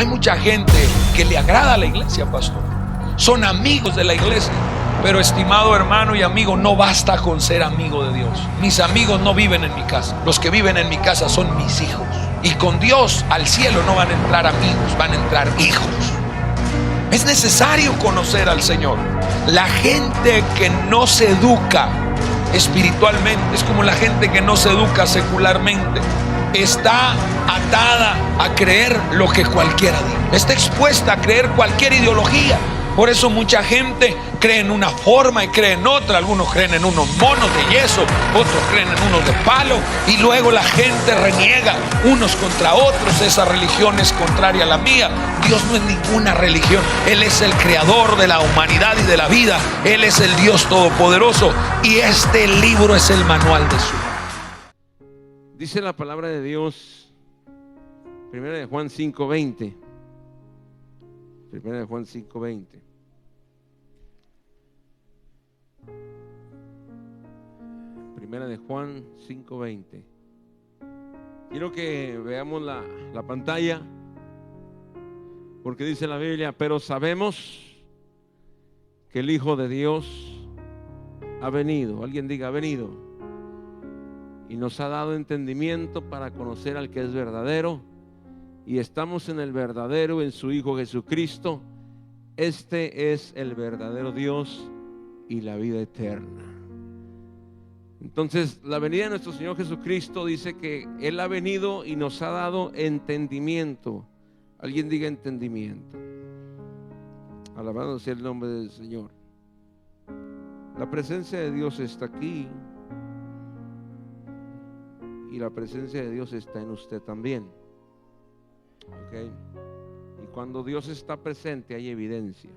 Hay mucha gente que le agrada a la iglesia, pastor. Son amigos de la iglesia. Pero estimado hermano y amigo, no basta con ser amigo de Dios. Mis amigos no viven en mi casa. Los que viven en mi casa son mis hijos. Y con Dios al cielo no van a entrar amigos, van a entrar hijos. Es necesario conocer al Señor. La gente que no se educa espiritualmente es como la gente que no se educa secularmente. Está atada a creer lo que cualquiera diga. Está expuesta a creer cualquier ideología. Por eso mucha gente cree en una forma y cree en otra. Algunos creen en unos monos de yeso, otros creen en unos de palo, y luego la gente reniega unos contra otros. Esa religión es contraria a la mía. Dios no es ninguna religión. Él es el creador de la humanidad y de la vida. Él es el Dios todopoderoso, y este libro es el manual de su vida. Dice la palabra de Dios, 1 de Juan 5:20. 1 de Juan 5:20. Primera de Juan 5:20. Quiero que veamos la pantalla, porque dice la Biblia: pero sabemos que el Hijo de Dios ha venido. Alguien diga: ha venido. Y nos ha dado entendimiento para conocer al que es verdadero. Y estamos en el verdadero, en su Hijo Jesucristo. Este es el verdadero Dios y la vida eterna. Entonces, la venida de nuestro Señor Jesucristo dice que Él ha venido y nos ha dado entendimiento. Alguien diga: entendimiento. Alabado sea el nombre del Señor. La presencia de Dios está aquí, y la presencia de Dios está en usted también. Okay. Y cuando Dios está presente hay evidencia.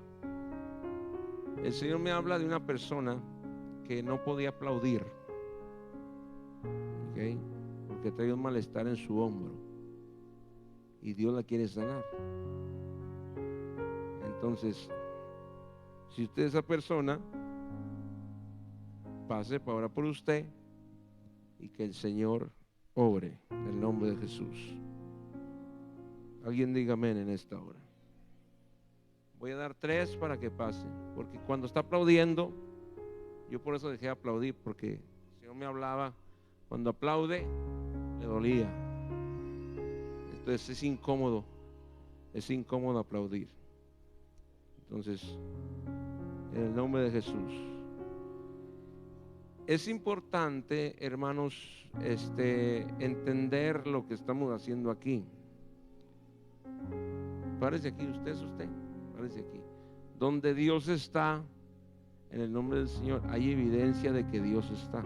El Señor me habla de una persona que no podía aplaudir, okay, porque trae un malestar en su hombro y Dios la quiere sanar. Entonces, si usted es esa persona, pase para orar por usted y que el Señor obre en el nombre de Jesús. Alguien diga amén en esta hora. Voy a dar 3 para que pase, porque cuando está aplaudiendo, yo por eso dejé de aplaudir, porque el Señor me hablaba, cuando aplaude le dolía. Entonces es incómodo aplaudir. Entonces, en el nombre de Jesús. Es importante, hermanos, entender lo que estamos haciendo aquí. Párese aquí, usted, párese aquí. Donde Dios está, en el nombre del Señor, hay evidencia de que Dios está.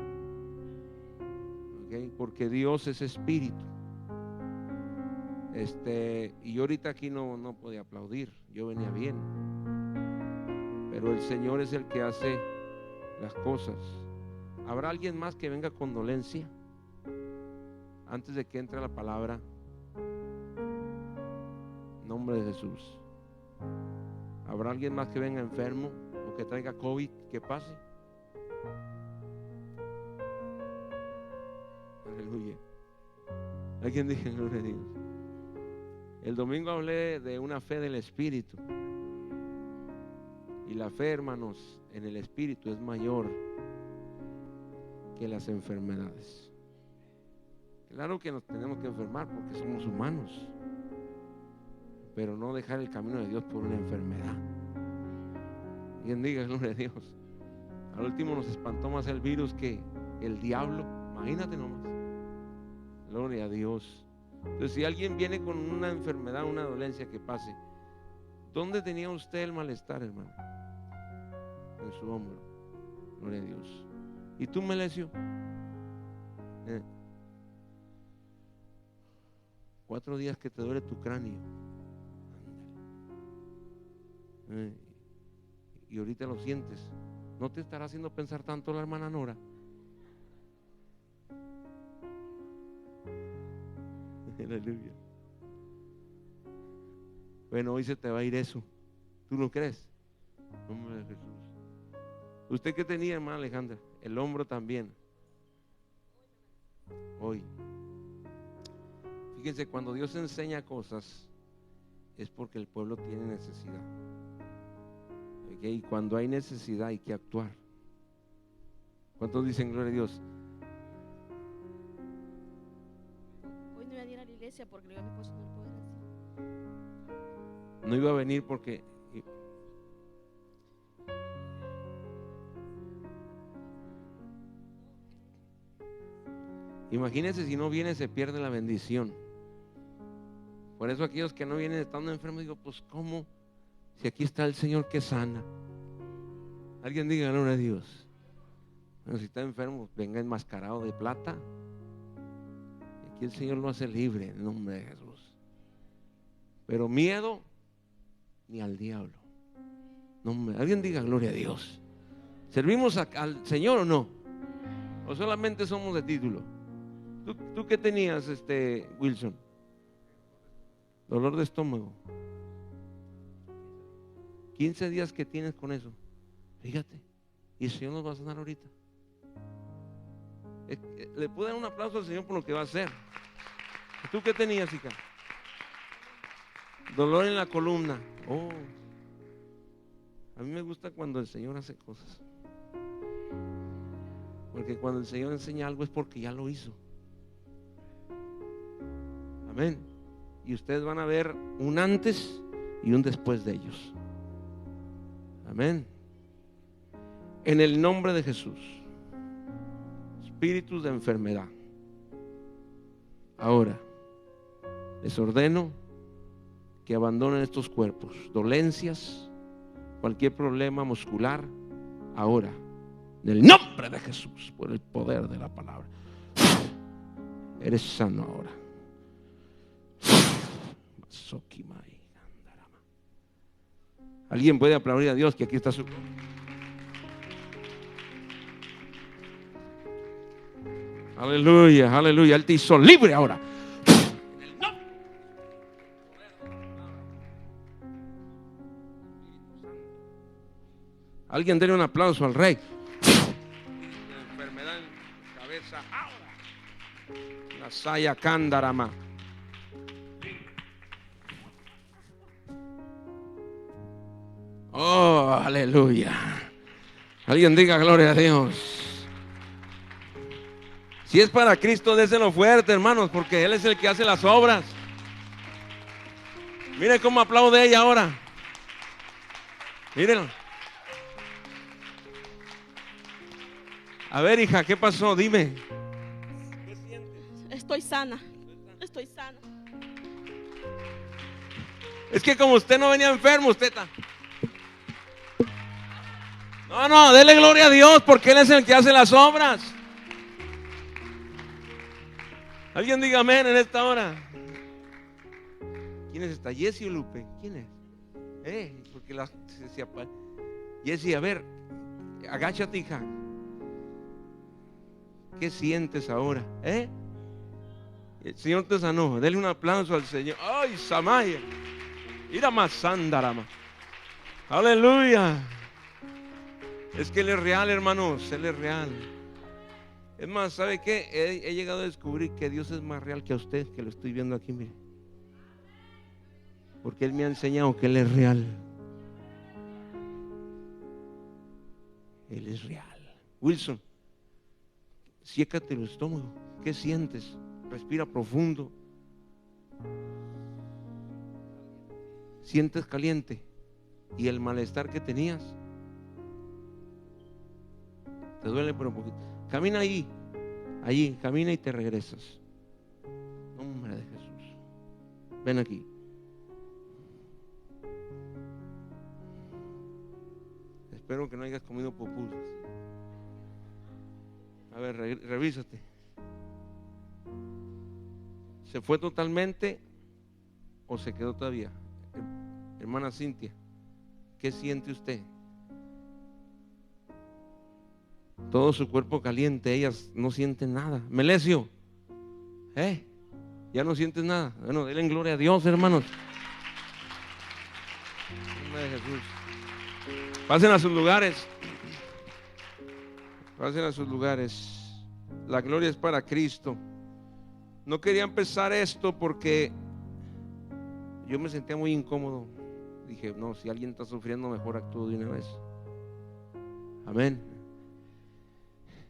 ¿Okay? Porque Dios es espíritu. Y yo ahorita aquí no podía aplaudir, yo venía bien. Pero el Señor es el que hace las cosas. ¿Habrá alguien más que venga con dolencia antes de que entre la palabra? Nombre de Jesús. ¿Habrá alguien más que venga enfermo o que traiga COVID? Que pase. Aleluya. Alguien dice gloria a Dios. El domingo hablé de una fe del Espíritu, y la fe, hermanos, en el Espíritu es mayor que las enfermedades. Claro que nos tenemos que enfermar porque somos humanos, pero no dejar el camino de Dios por una enfermedad. Quien diga gloria a Dios. Al último nos espantó más el virus que el diablo. Imagínate nomás. Gloria a Dios. Entonces, si alguien viene con una enfermedad, una dolencia, que pase. ¿Dónde tenía usted el malestar, hermano? En su hombro. Gloria a Dios. ¿Y tú, Melesio? 4 días que te duele tu cráneo. Y ahorita lo sientes. ¿No te estará haciendo pensar tanto la hermana Nora? Aleluya. Bueno, hoy se te va a ir eso. ¿Tú lo crees? Nombre de Jesús. ¿Usted qué tenía, hermana Alejandra? El hombro también. Hoy. Fíjense, cuando Dios enseña cosas, es porque el pueblo tiene necesidad. ¿Okay? Y cuando hay necesidad hay que actuar. ¿Cuántos dicen gloria a Dios? Hoy no iba a ir a la iglesia porque le digo a mi esposo no lo puedo hacer. No iba a venir porque imagínense, si no viene se pierde la bendición. Por eso aquellos que no vienen estando enfermos, digo, pues ¿cómo? Si aquí está el Señor que sana. Alguien diga gloria a Dios. Bueno, si está enfermo, venga enmascarado de plata. Aquí el Señor lo hace libre en el nombre de Jesús. Pero miedo ni al diablo. No, alguien diga gloria a Dios. ¿Servimos al Señor o no? ¿O solamente somos de título? ¿Tú qué tenías, Wilson? Dolor de estómago. 15 días que tienes con eso. Fíjate. Y el Señor nos va a sanar ahorita. Le puedo dar un aplauso al Señor por lo que va a hacer. ¿Tú qué tenías, hija? Dolor en la columna. Oh. A mí me gusta cuando el Señor hace cosas. Porque cuando el Señor enseña algo es porque ya lo hizo. Amén. Y ustedes van a ver un antes y un después de ellos. Amén. En el nombre de Jesús. Espíritus de enfermedad. Ahora les ordeno que abandonen estos cuerpos. Dolencias, cualquier problema muscular. Ahora, en el nombre de Jesús, por el poder de la palabra. Eres sano ahora. Alguien puede aplaudir a Dios que aquí está su... Aleluya, aleluya. Él te hizo libre ahora. Alguien denle un aplauso al Rey. La enfermedad en la cabeza ahora. La saya candarama. Oh, aleluya. Alguien diga gloria a Dios. Si es para Cristo, déselo fuerte, hermanos, porque Él es el que hace las obras. Miren cómo aplaude ella ahora. Mírenlo. A ver, hija, ¿qué pasó? Dime. ¿Qué sientes? Estoy sana. Estoy sana. Es que como usted no venía enfermo, usted está... No, dele gloria a Dios porque Él es el que hace las obras. Alguien diga amén en esta hora. ¿Quién es esta? ¿Jessie o Lupe? ¿Quién es? Porque se apaga. Jessie, a ver, agáchate, hija. ¿Qué sientes ahora? El Señor te sanó. Dele un aplauso al Señor. Ay, Samaya. Ira más sandarama. Aleluya. Es que Él es real, hermanos. Él es real. Es más, ¿sabe qué? He llegado a descubrir que Dios es más real que a usted, que lo estoy viendo aquí, mire. Porque Él me ha enseñado que Él es real. Él es real. Wilson, siécate el estómago. ¿Qué sientes? Respira profundo. ¿Sientes caliente? ¿Y el malestar que tenías? ¿Te duele por un poquito? Camina allí, camina y te regresas. Nombre de Jesús. Ven aquí. Espero que no hayas comido pupusas. A ver, revísate. ¿Se fue totalmente o se quedó todavía? Hermana Cintia, ¿qué siente usted? Todo su cuerpo caliente, ellas no sienten nada. Melesio, ya no sientes nada. Bueno, denle gloria a Dios, hermanos. En nombre de Jesús. Pasen a sus lugares. Pasen a sus lugares. La gloria es para Cristo. No quería empezar esto porque yo me sentía muy incómodo. Dije, no, si alguien está sufriendo, mejor actúo de una vez. Amén.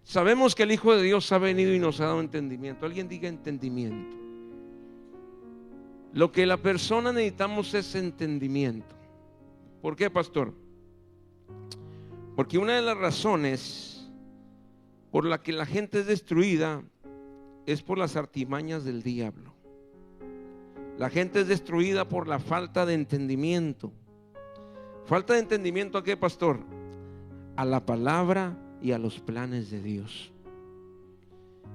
Sabemos que el Hijo de Dios ha venido y nos ha dado entendimiento. Alguien diga entendimiento. Lo que la persona necesitamos es entendimiento. ¿Por qué, pastor? Porque una de las razones por la que la gente es destruida es por las artimañas del diablo. La gente es destruida por la falta de entendimiento. ¿Falta de entendimiento a qué, pastor? A la palabra y a los planes de Dios.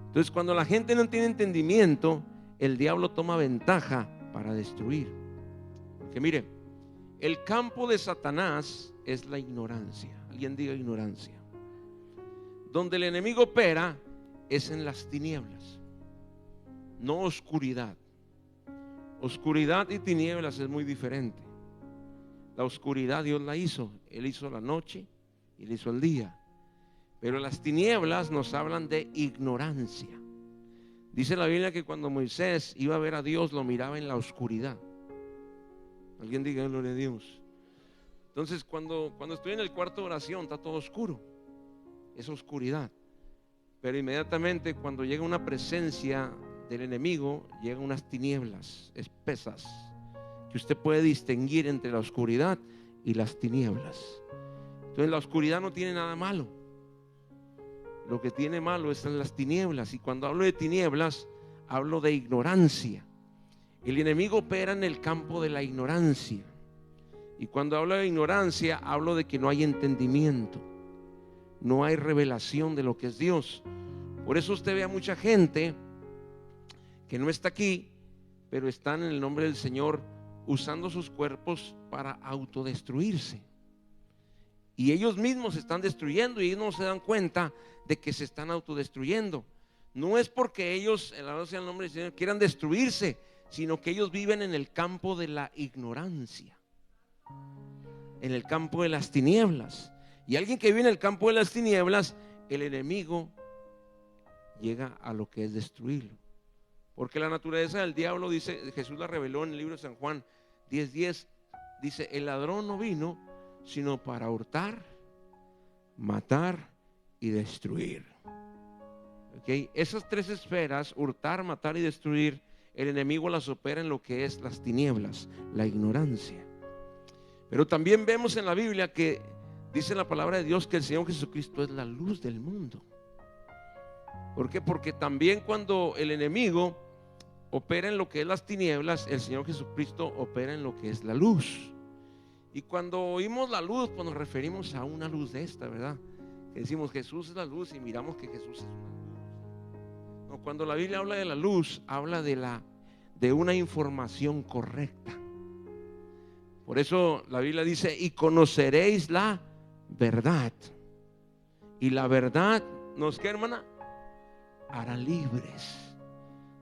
Entonces, cuando la gente no tiene entendimiento, el diablo toma ventaja para destruir. Porque mire, el campo de Satanás es la ignorancia. Alguien diga ignorancia. Donde el enemigo opera es en las tinieblas, no oscuridad. Oscuridad y tinieblas es muy diferente. La oscuridad Dios la hizo. Él hizo la noche y Él hizo el día. Pero las tinieblas nos hablan de ignorancia. Dice la Biblia que cuando Moisés iba a ver a Dios, lo miraba en la oscuridad. Alguien diga gloria a Dios. Entonces cuando estoy en el cuarto de oración, está todo oscuro. Es oscuridad. Pero inmediatamente cuando llega una presencia del enemigo, llegan unas tinieblas espesas que usted puede distinguir entre la oscuridad y las tinieblas. Entonces la oscuridad no tiene nada malo. Lo que tiene malo están las tinieblas. Y cuando hablo de tinieblas, hablo de ignorancia. El enemigo opera en el campo de la ignorancia. Y cuando hablo de ignorancia, hablo de que no hay entendimiento, no hay revelación de lo que es Dios. Por eso usted ve a mucha gente que no está aquí, pero están en el nombre del Señor usando sus cuerpos para autodestruirse. Y ellos mismos se están destruyendo y ellos no se dan cuenta de que se están autodestruyendo. No es porque ellos, alabado sea el nombre del Señor, quieran destruirse, sino que ellos viven en el campo de la ignorancia, en el campo de las tinieblas. Y alguien que vive en el campo de las tinieblas, el enemigo llega a lo que es destruirlo. Porque la naturaleza del diablo, dice, Jesús la reveló en el libro de San Juan 10:10, dice: el ladrón no vino sino para hurtar, matar y destruir. ¿Okay? Esas tres esferas, hurtar, matar y destruir, el enemigo las opera en lo que es las tinieblas, la ignorancia. Pero también vemos en la Biblia que dice la palabra de Dios que el Señor Jesucristo es la luz del mundo. ¿Por qué? Porque también cuando el enemigo opera en lo que es las tinieblas, el Señor Jesucristo opera en lo que es la luz. Y cuando oímos la luz, pues nos referimos a una luz de esta, ¿verdad? Que decimos Jesús es la luz y miramos que Jesús es una luz. No, cuando la Biblia habla de la luz, habla de una información correcta. Por eso la Biblia dice: y conoceréis la verdad, y la verdad nos, ¿qué, hermana? Hará libres.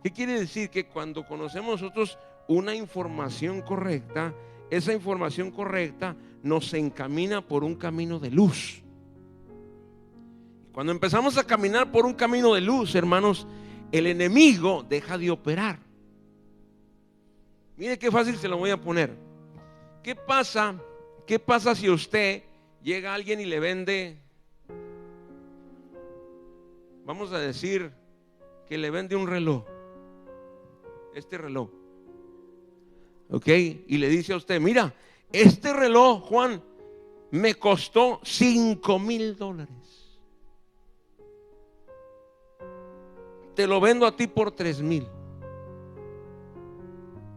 ¿Qué quiere decir? Que cuando conocemos nosotros una información correcta, esa información correcta nos encamina por un camino de luz. Cuando empezamos a caminar por un camino de luz, hermanos, el enemigo deja de operar. Mire qué fácil se lo voy a poner. ¿Qué pasa si usted llega a alguien y le vende, vamos a decir que le vende un reloj, este reloj, ok, y le dice a usted: mira, este reloj, Juan, me costó $5,000, te lo vendo a ti por 3,000.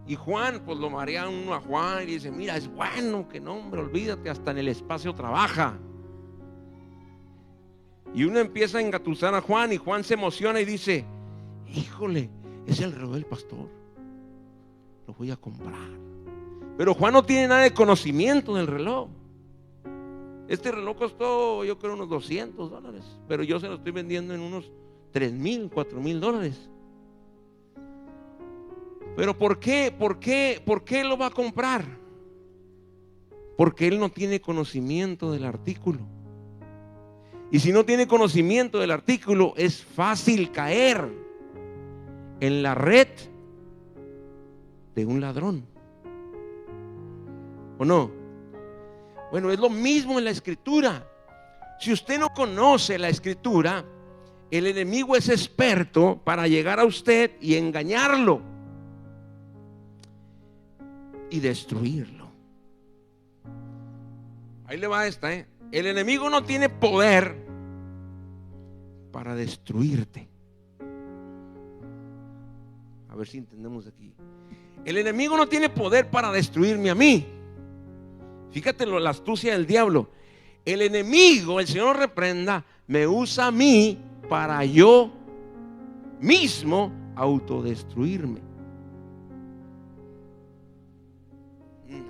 Y Juan, pues lo marea uno a Juan y dice: mira, es bueno, que no, hombre, olvídate, hasta en el espacio trabaja. Y uno empieza a engatusar a Juan y Juan se emociona y dice: híjole, es el reloj del pastor, lo voy a comprar. Pero Juan no tiene nada de conocimiento del reloj. Este reloj costó, yo creo, unos $200, pero yo se lo estoy vendiendo en unos $3,000, $4,000. Pero ¿por qué lo va a comprar? Porque él no tiene conocimiento del artículo. Y si no tiene conocimiento del artículo, es fácil caer en la red de un ladrón. ¿O no? Bueno, es lo mismo en la Escritura. Si usted no conoce la Escritura, el enemigo es experto para llegar a usted y engañarlo y destruirlo. Ahí le va esta, ¿eh? El enemigo no tiene poder para destruirte. A ver si entendemos aquí. El enemigo no tiene poder para destruirme a mí. Fíjate la astucia del diablo. El enemigo, el Señor reprenda, me usa a mí para yo mismo autodestruirme.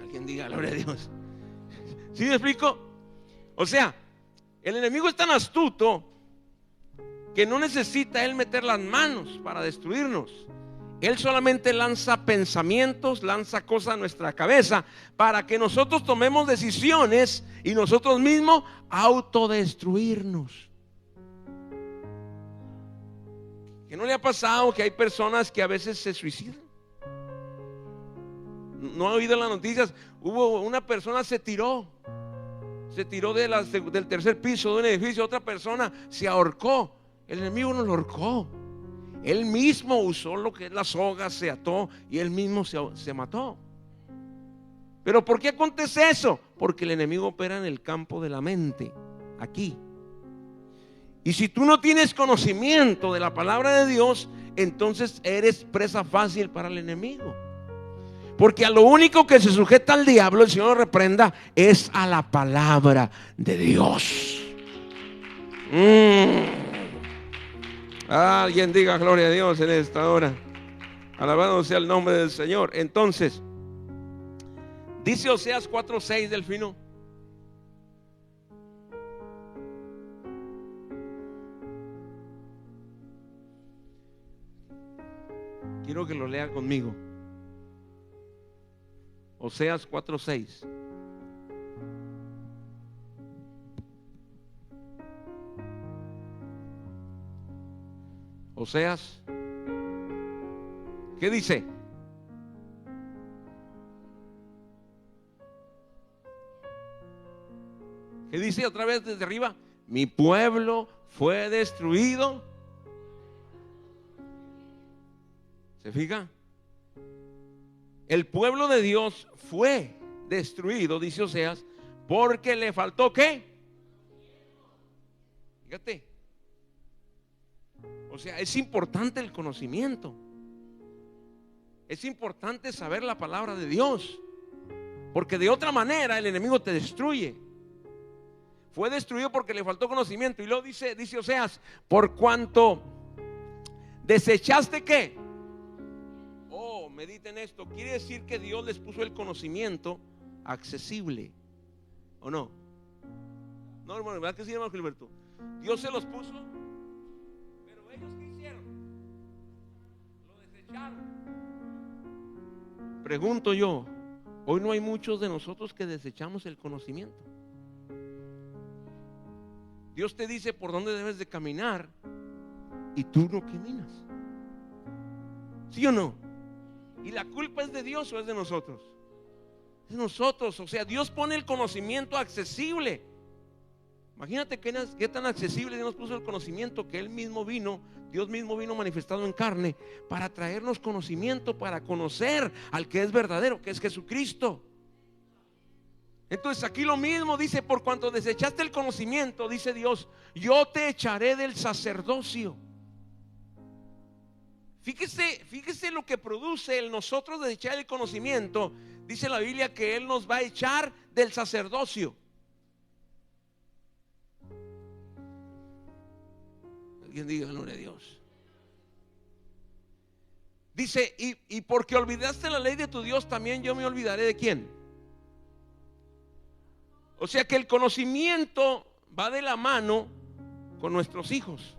Alguien diga gloria a Dios. ¿Sí me explico? O sea, el enemigo es tan astuto que no necesita él meter las manos para destruirnos. Él solamente lanza pensamientos, lanza cosas a nuestra cabeza para que nosotros tomemos decisiones y nosotros mismos autodestruirnos. ¿Qué no le ha pasado que hay personas que a veces se suicidan? ¿No ha oído las noticias? Hubo una persona se tiró del tercer piso de un edificio, otra persona se ahorcó. El enemigo no lo ahorcó. Él mismo usó lo que es la soga, se ató y él mismo se mató. ¿Pero por qué acontece eso? Porque el enemigo opera en el campo de la mente, aquí. Y si tú no tienes conocimiento de la palabra de Dios, entonces eres presa fácil para el enemigo. Porque a lo único que se sujeta al diablo, el Señor reprenda, es a la palabra de Dios. Alguien diga gloria a Dios en esta hora. Alabado sea el nombre del Señor. Entonces, dice Oseas 4:6, Delfino. Quiero que lo lea conmigo. Oseas 4:6. Oseas, ¿qué dice? ¿Qué dice otra vez desde arriba? Mi pueblo fue destruido. ¿Se fija? El pueblo de Dios fue destruido, dice Oseas, porque le faltó ¿qué? Fíjate. O sea, es importante el conocimiento. Es importante saber la palabra de Dios, porque de otra manera el enemigo te destruye. Fue destruido porque le faltó conocimiento. Y luego dice Oseas, por cuanto desechaste ¿qué? Oh, mediten esto. Quiere decir que Dios les puso el conocimiento accesible, ¿o no? No, hermano, ¿verdad que sí, hermano Gilberto? Dios se los puso. ¿Ellos qué hicieron? Lo desecharon. Pregunto yo, hoy no hay muchos de nosotros que desechamos el conocimiento. Dios te dice por dónde debes de caminar y tú no caminas. ¿Sí o no? ¿Y la culpa es de Dios o es de nosotros? Es de nosotros. O sea, Dios pone el conocimiento accesible. Imagínate qué tan accesible Dios nos puso el conocimiento, que Él mismo vino, Dios mismo vino manifestado en carne para traernos conocimiento, para conocer al que es verdadero, que es Jesucristo. Entonces aquí lo mismo dice, por cuanto desechaste el conocimiento, dice Dios, yo te echaré del sacerdocio. Fíjese lo que produce el nosotros desechar el conocimiento. Dice la Biblia que Él nos va a echar del sacerdocio. Alguien diga gloria a Dios. Dice, y porque olvidaste la ley de tu Dios, también yo me olvidaré de quién. O sea que el conocimiento va de la mano con nuestros hijos.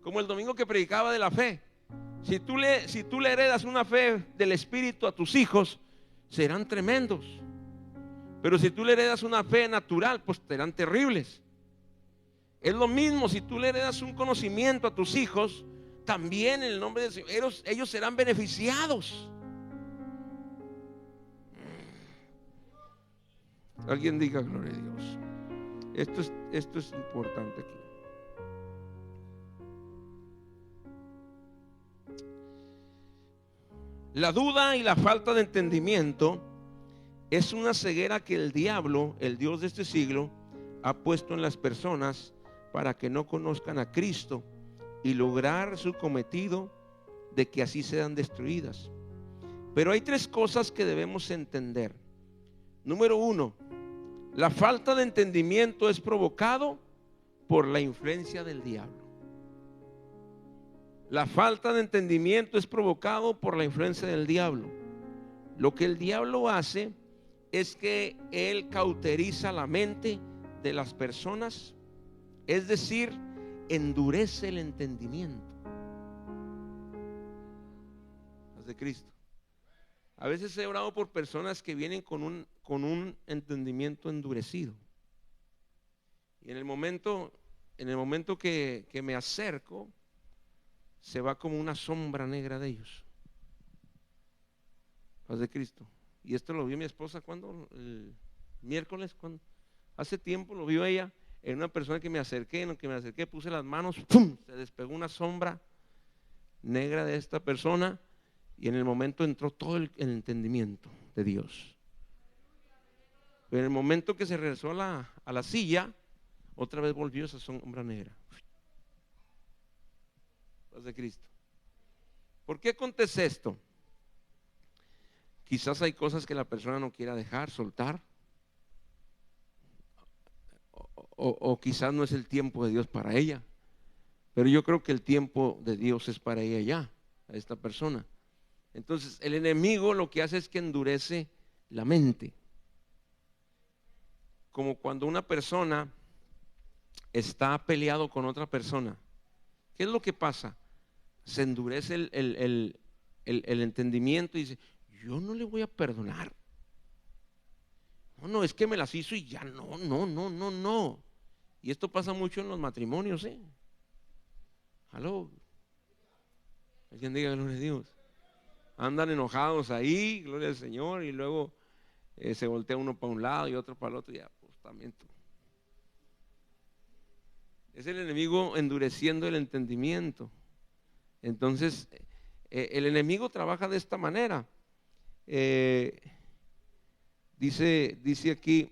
Como el domingo que predicaba de la fe. Si tú le heredas una fe del Espíritu a tus hijos, serán tremendos. Pero si tú le heredas una fe natural, pues serán terribles. Es lo mismo, si tú le heredas un conocimiento a tus hijos, también en el nombre del Señor, ellos serán beneficiados. Alguien diga gloria a Dios. Esto es importante aquí. La duda y la falta de entendimiento es una ceguera que el diablo, el Dios de este siglo, ha puesto en las personas para que no conozcan a Cristo y lograr su cometido de que así sean destruidas. Pero hay tres cosas que debemos entender. Número uno, la falta de entendimiento es provocado por la influencia del diablo. La falta de entendimiento es provocado por la influencia del diablo. Lo que el diablo hace es que él cauteriza la mente de las personas, es decir, endurece el entendimiento. Las de Cristo. A veces he orado por personas que vienen con un entendimiento endurecido. Y en el momento que me acerco, se va como una sombra negra de ellos. Las de Cristo. Y esto lo vio mi esposa cuando el miércoles, cuando hace tiempo lo vio ella en una persona que me acerqué. En lo que me acerqué puse las manos, ¡pum!, se despegó una sombra negra de esta persona. Y en el momento entró todo el entendimiento de Dios. Pero en el momento que se regresó a la silla, otra vez volvió esa sombra negra. Paz de Cristo. ¿Por qué acontece esto? Quizás hay cosas que la persona no quiera dejar, soltar. O quizás no es el tiempo de Dios para ella. Pero yo creo que el tiempo de Dios es para ella ya, a esta persona. Entonces el enemigo lo que hace es que endurece la mente. Como cuando una persona está peleado con otra persona. ¿Qué es lo que pasa? Se endurece el entendimiento y dice, yo no le voy a perdonar. No, es que me las hizo y ya no. Y esto pasa mucho en los matrimonios, ¿eh? Aló. Alguien diga gloria a Dios. Andan enojados ahí, gloria al Señor, y luego se voltea uno para un lado y otro para el otro, y ya, pues también tú. Es el enemigo endureciendo el entendimiento. Entonces, el enemigo trabaja de esta manera. Dice aquí,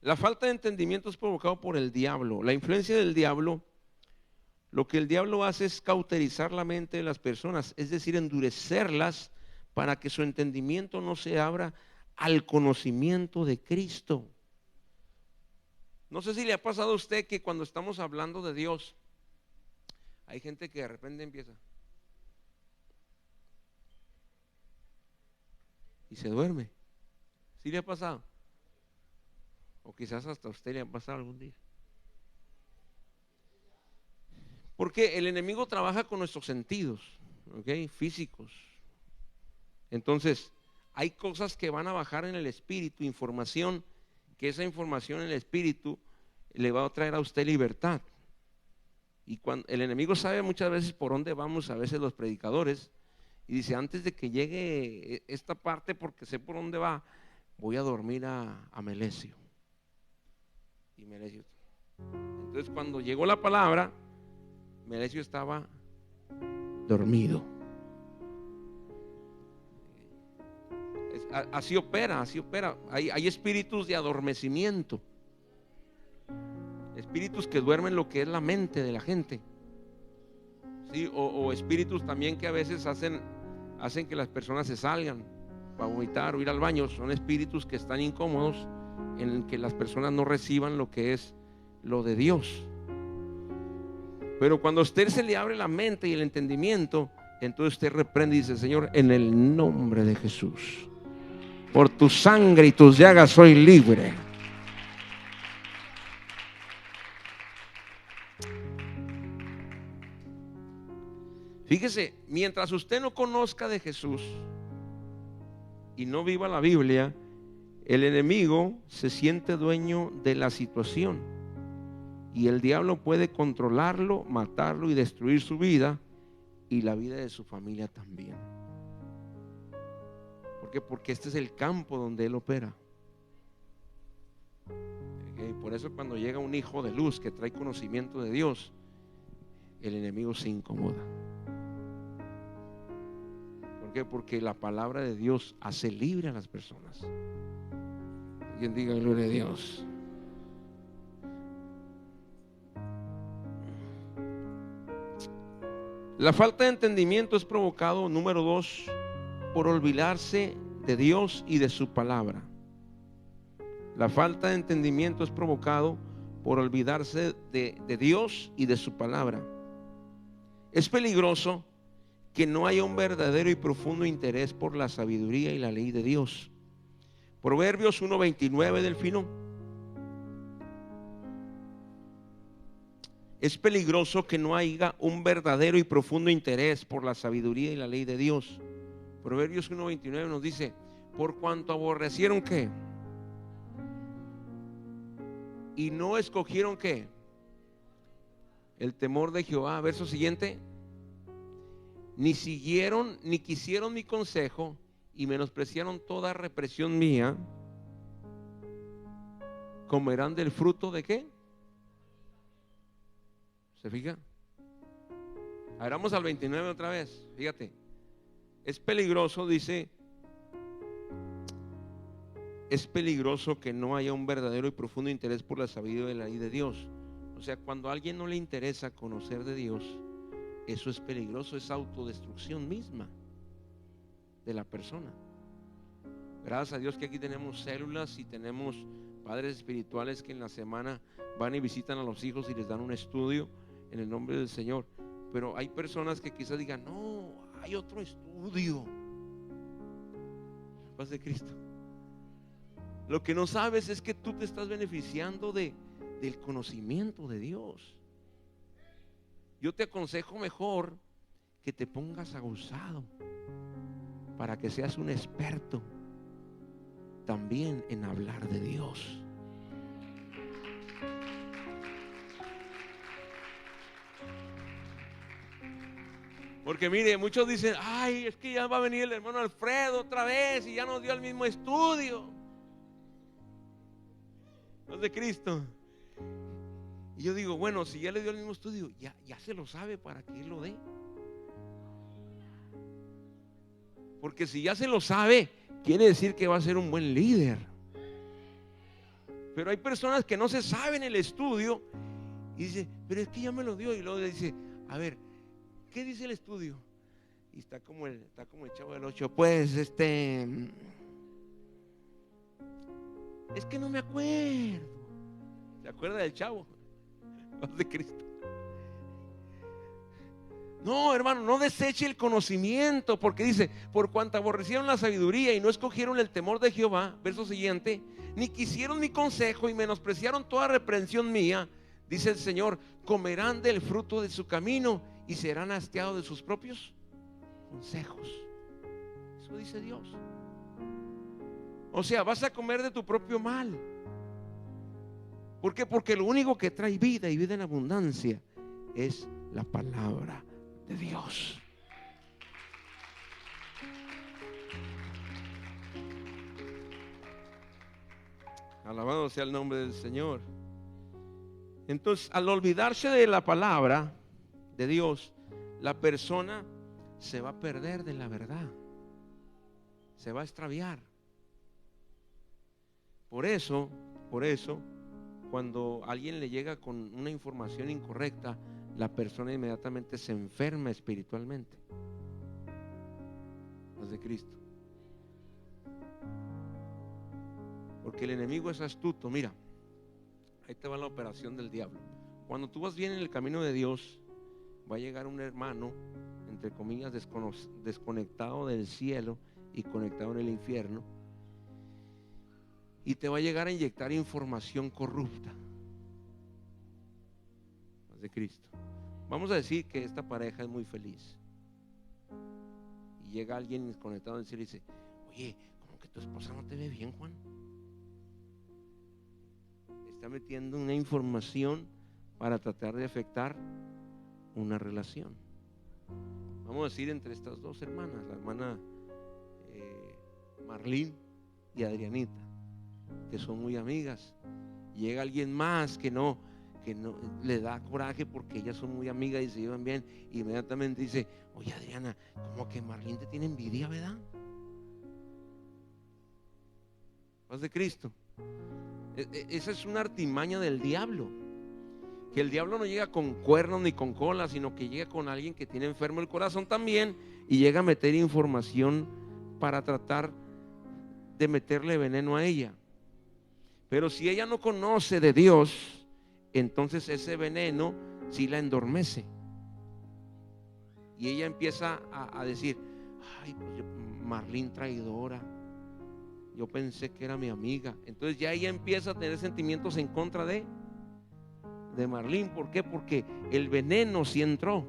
la falta de entendimiento es provocado por el diablo. La influencia del diablo, lo que el diablo hace es cauterizar la mente de las personas, es decir, endurecerlas para que su entendimiento no se abra al conocimiento de Cristo. No sé si le ha pasado a usted que cuando estamos hablando de Dios, hay gente que de repente empieza y se duerme. ¿Sí le ha pasado? O quizás hasta a usted le ha pasado algún día. Porque el enemigo trabaja con nuestros sentidos, ¿ok? Físicos. Entonces, hay cosas que van a bajar en el espíritu, información, que esa información en el espíritu le va a traer a usted libertad. Y cuando el enemigo sabe muchas veces por dónde vamos, a veces los predicadores, y dice, antes de que llegue esta parte, porque sé por dónde va, voy a dormir a Melesio. Y Melesio. Entonces cuando llegó la palabra, Melesio estaba dormido. Así opera. Hay espíritus de adormecimiento. Espíritus que duermen lo que es la mente de la gente. ¿Sí? O espíritus también que a veces hacen que las personas se salgan para vomitar o ir al baño. Son espíritus que están incómodos en que las personas no reciban lo que es lo de Dios. Pero cuando a usted se le abre la mente y el entendimiento, entonces usted reprende y dice, Señor, en el nombre de Jesús, por tu sangre y tus llagas soy libre. Fíjese, mientras usted no conozca de Jesús y no viva la Biblia, el enemigo se siente dueño de la situación y el diablo puede controlarlo, matarlo y destruir su vida y la vida de su familia también. ¿Por qué? Porque este es el campo donde Él opera. Por eso cuando llega un hijo de luz que trae conocimiento de Dios, el enemigo se incomoda. ¿Por qué? Porque la palabra de Dios hace libre a las personas. Alguien diga gloria a Dios. La falta de entendimiento es provocado, número 2, por olvidarse de Dios y de su palabra. La falta de entendimiento es provocado por olvidarse de Dios y de su palabra. Es peligroso que no haya un verdadero y profundo interés por la sabiduría y la ley de Dios. Proverbios 1:29, Delfino. Es peligroso que no haya un verdadero y profundo interés por la sabiduría y la ley de Dios. Proverbios 1:29 nos dice: por cuanto aborrecieron ¿qué? Y no escogieron ¿qué? El temor de Jehová. Verso siguiente: ni siguieron ni quisieron mi consejo y menospreciaron toda represión mía, comerán del fruto de ¿qué? ¿Se fija? Ahora vamos al 29 otra vez. Fíjate, es peligroso, dice, es peligroso que no haya un verdadero y profundo interés por la sabiduría de la ley de Dios. O sea, cuando a alguien no le interesa conocer de Dios, eso es peligroso, es autodestrucción misma de la persona. Gracias a Dios que aquí tenemos células y tenemos padres espirituales que en la semana van y visitan a los hijos y les dan un estudio en el nombre del Señor. Pero hay personas que quizás digan: no, hay otro estudio. Paz de Cristo. Lo que no sabes es que tú te estás beneficiando del conocimiento de Dios. Yo te aconsejo mejor que te pongas abusado para que seas un experto también en hablar de Dios. Porque mire, muchos dicen: ay, es que ya va a venir el hermano Alfredo otra vez y ya nos dio el mismo estudio. Los de Cristo. Y yo digo: bueno, si ya le dio el mismo estudio, ya se lo sabe, para que él lo dé. Porque si ya se lo sabe, quiere decir que va a ser un buen líder. Pero hay personas que no se saben el estudio y dice: pero es que ya me lo dio. Y luego dice: a ver, ¿qué dice el estudio? Y está como el chavo del 8. Pues es que no me acuerdo. ¿Se acuerda del chavo? De Cristo. No, hermano, no deseche el conocimiento, porque dice: por cuanto aborrecieron la sabiduría y no escogieron el temor de Jehová. Verso siguiente: ni quisieron mi consejo y menospreciaron toda reprensión mía, dice el Señor, comerán del fruto de su camino y serán hastiados de sus propios consejos. Eso dice Dios. O sea, vas a comer de tu propio mal. ¿Por qué? Porque lo único que trae vida y vida en abundancia es la palabra de Dios. Alabado sea el nombre del Señor. Entonces, al olvidarse de la palabra de Dios, la persona se va a perder de la verdad, se va a extraviar. Por eso, cuando alguien le llega con una información incorrecta, la persona inmediatamente se enferma espiritualmente. Los de Cristo. Porque el enemigo es astuto. Mira, ahí te va la operación del diablo. Cuando tú vas bien en el camino de Dios, va a llegar un hermano, entre comillas, desconectado del cielo y conectado en el infierno, y te va a llegar a inyectar información corrupta. Los de Cristo. Vamos a decir que esta pareja es muy feliz y llega alguien desconectado del cielo y dice: oye, ¿cómo que tu esposa no te ve bien, Juan? Está metiendo una información para tratar de afectar una relación. Vamos a decir entre estas dos hermanas, la hermana Marlene y Adrianita, que son muy amigas. Llega alguien más que no le da coraje porque ellas son muy amigas y se llevan bien. Inmediatamente dice: oye, Adriana, como que Marlene te tiene envidia, ¿verdad? Paz de Cristo. Esa es una artimaña del diablo. Que el diablo no llega con cuernos ni con cola, sino que llega con alguien que tiene enfermo el corazón también y llega a meter información para tratar de meterle veneno a ella. Pero si ella no conoce de Dios, entonces ese veneno sí la endormece. Y ella empieza a decir: ay, pues Marlene traidora, yo pensé que era mi amiga. Entonces ya ella empieza a tener sentimientos en contra de Marlene. ¿Por qué? Porque el veneno sí entró.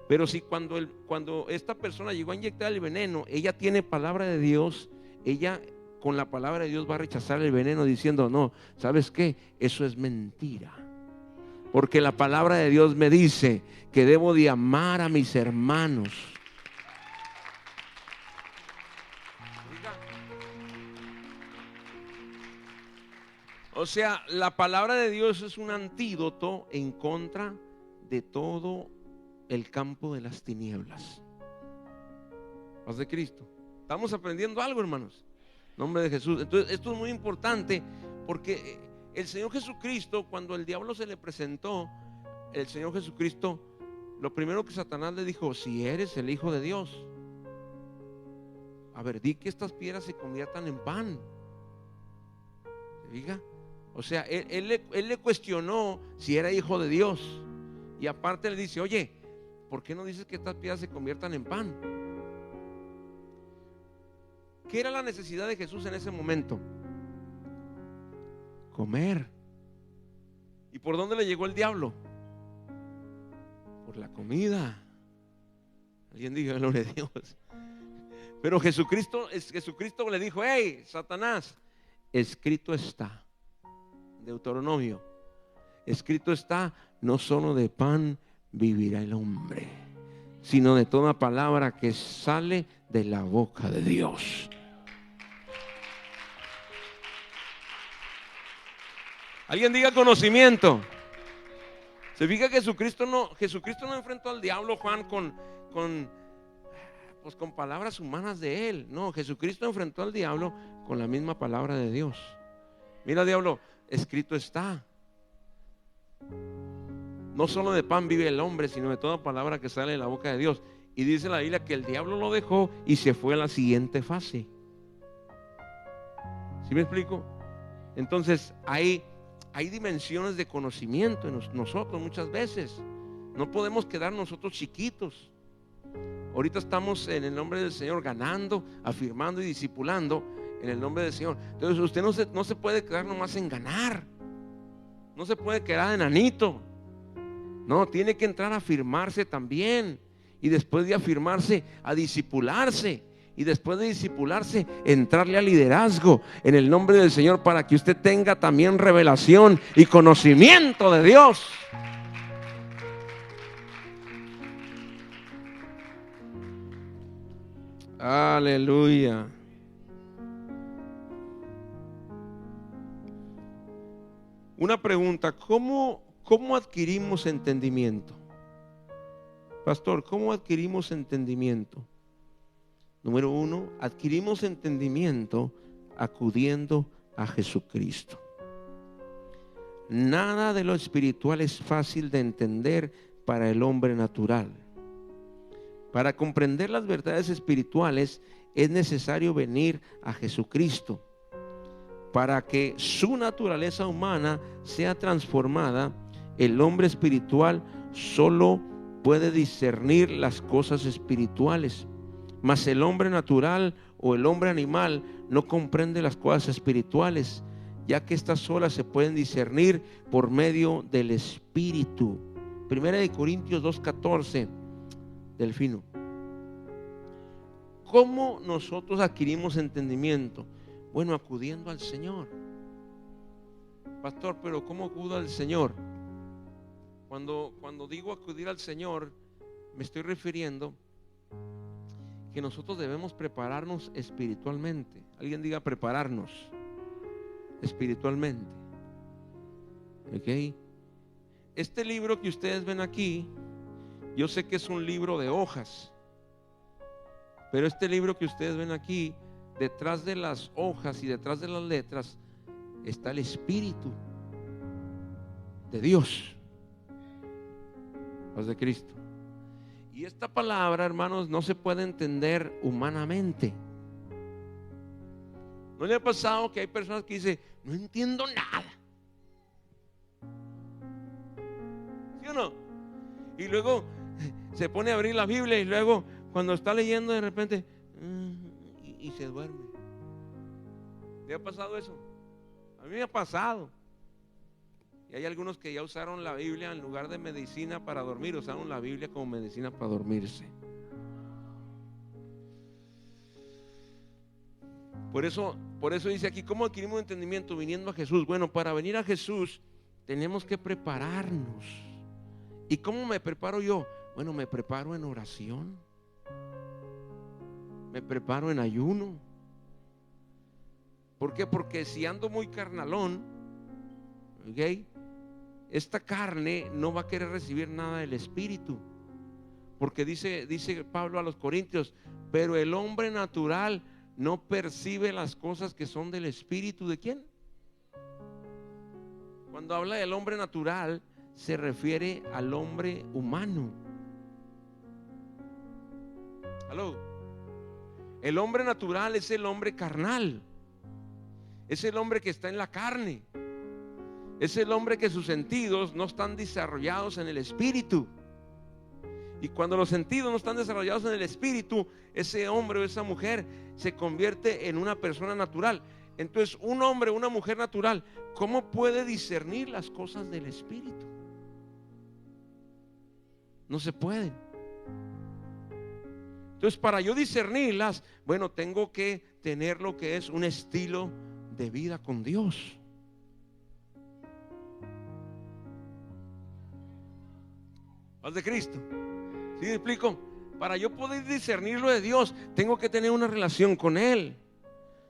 Pero si cuando esta persona llegó a inyectar el veneno, ella tiene palabra de Dios, ella con la palabra de Dios va a rechazar el veneno diciendo: no, ¿sabes qué? Eso es mentira. Porque la palabra de Dios me dice que debo de amar a mis hermanos. O sea, la palabra de Dios es un antídoto en contra de todo el campo de las tinieblas. Paz de Cristo. Estamos aprendiendo algo, hermanos. En nombre de Jesús. Entonces, esto es muy importante porque el Señor Jesucristo, cuando el diablo se le presentó, el Señor Jesucristo, lo primero que Satanás le dijo: si eres el Hijo de Dios, a ver, di que estas piedras se conviertan en pan. ¿Se fija? O sea, él le cuestionó si era hijo de Dios. Y aparte le dice: oye, ¿por qué no dices que estas piedras se conviertan en pan? ¿Qué era la necesidad de Jesús en ese momento? Comer. ¿Y por dónde le llegó el diablo? Por la comida. Alguien diga gloria a Dios. Pero Jesucristo le dijo: hey, Satanás, escrito está. Deuteronomio, escrito está: no solo de pan vivirá el hombre, sino de toda palabra que sale de la boca de Dios. Alguien diga conocimiento. Se fija que Jesucristo no enfrentó al diablo, Juan, con palabras humanas de él. No, Jesucristo enfrentó al diablo con la misma palabra de Dios. Mira, diablo, escrito está: no solo de pan vive el hombre, sino de toda palabra que sale de la boca de Dios. Y dice la Biblia que el diablo lo dejó y se fue a la siguiente fase. ¿Sí me explico? Entonces hay dimensiones de conocimiento en nosotros muchas veces. No podemos quedar nosotros chiquitos. Ahorita estamos en el nombre del Señor ganando, afirmando y discipulando en el nombre del Señor. Entonces usted no se puede quedar nomás en ganar. No se puede quedar enanito. No, tiene que entrar a afirmarse también. Y después de afirmarse, a discipularse. Y después de discipularse, entrarle al liderazgo en el nombre del Señor, para que usted tenga también revelación y conocimiento de Dios. Aleluya. Una pregunta: ¿cómo adquirimos entendimiento? Pastor, ¿cómo adquirimos entendimiento? Número 1, adquirimos entendimiento acudiendo a Jesucristo. Nada de lo espiritual es fácil de entender para el hombre natural. Para comprender las verdades espirituales es necesario venir a Jesucristo, para que su naturaleza humana sea transformada. El hombre espiritual solo puede discernir las cosas espirituales, mas el hombre natural o el hombre animal no comprende las cosas espirituales, ya que estas solas se pueden discernir por medio del Espíritu. Primera de Corintios 2:14, Delfino. ¿Cómo nosotros adquirimos entendimiento? Bueno, acudiendo al Señor. Pastor, pero ¿cómo acudo al Señor? Cuando digo acudir al Señor, me estoy refiriendo que nosotros debemos prepararnos espiritualmente. Alguien diga prepararnos espiritualmente. ¿Ok? Este libro que ustedes ven aquí, yo sé que es un libro de hojas, pero este libro que ustedes ven aquí, detrás de las hojas y detrás de las letras está el Espíritu de Dios, paz de Cristo. Y esta palabra, hermanos, no se puede entender humanamente. ¿No le ha pasado que hay personas que dicen, no entiendo nada? ¿Sí o no? Y luego se pone a abrir la Biblia y luego cuando está leyendo de repente y se duerme. ¿Le ha pasado eso? A mí me ha pasado. Y hay algunos que ya usaron la Biblia en lugar de medicina para dormir, usaron la Biblia como medicina para dormirse. Por eso dice aquí, ¿cómo adquirimos entendimiento? Viniendo a Jesús. Bueno, para venir a Jesús tenemos que prepararnos. ¿Y cómo me preparo yo? Bueno, me preparo en oración, me preparo en ayuno. ¿Por qué? Porque si ando muy carnalón, ¿ok?, esta carne no va a querer recibir nada del Espíritu. Porque dice Pablo a los Corintios, pero el hombre natural no percibe las cosas que son del Espíritu. ¿De quién? Cuando habla del hombre natural, se refiere al hombre humano. ¿Aló? El hombre natural es el hombre carnal, es el hombre que está en la carne, es el hombre que sus sentidos no están desarrollados en el Espíritu. Y cuando los sentidos no están desarrollados en el Espíritu, ese hombre o esa mujer se convierte en una persona natural. Entonces, un hombre o una mujer natural, ¿cómo puede discernir las cosas del Espíritu? No se pueden. Entonces, para yo discernirlas, bueno, tengo que tener lo que es un estilo de vida con Dios. Paz de Cristo. ¿Sí me explico? Para yo poder discernir lo de Dios, tengo que tener una relación con Él.